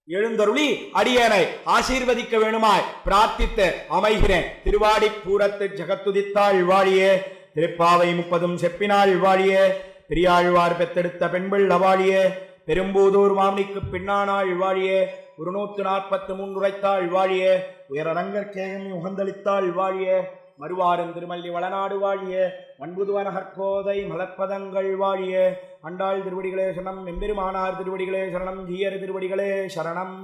எழுந்தருளி அடியேனை ஆசீர்வதிக்க வேணுமாய் பிரார்த்தித்து அமைகிறேன். திருவாடி பூரத்து ஜகத்துதித்தாள் வாழியே, திருப்பாவை 30 செப்பினாள் வாழியே, பெரியாழ்வார் பெத்தெடுத்த பெண்பிள் அவாழியே, பெரும்பூதூர் மாமணிக்கு பின்னானாள் வாழியே, 143 உரைத்தாள் வாழியே, உயரரங்கற்கேயம் உகந்தளித்தாள் வாழியே, மறுவாரும் திருமல்லி வளநாடு வாழியே, மண்புதுவனகற்கோதை மலர்ப்பதங்கள் வாழியே, அண்டாள் திருவடிகளே சரணம், எம்பெருமானார் திருவடிகளே சரணம், ஜீயர் திருவடிகளே சரணம்.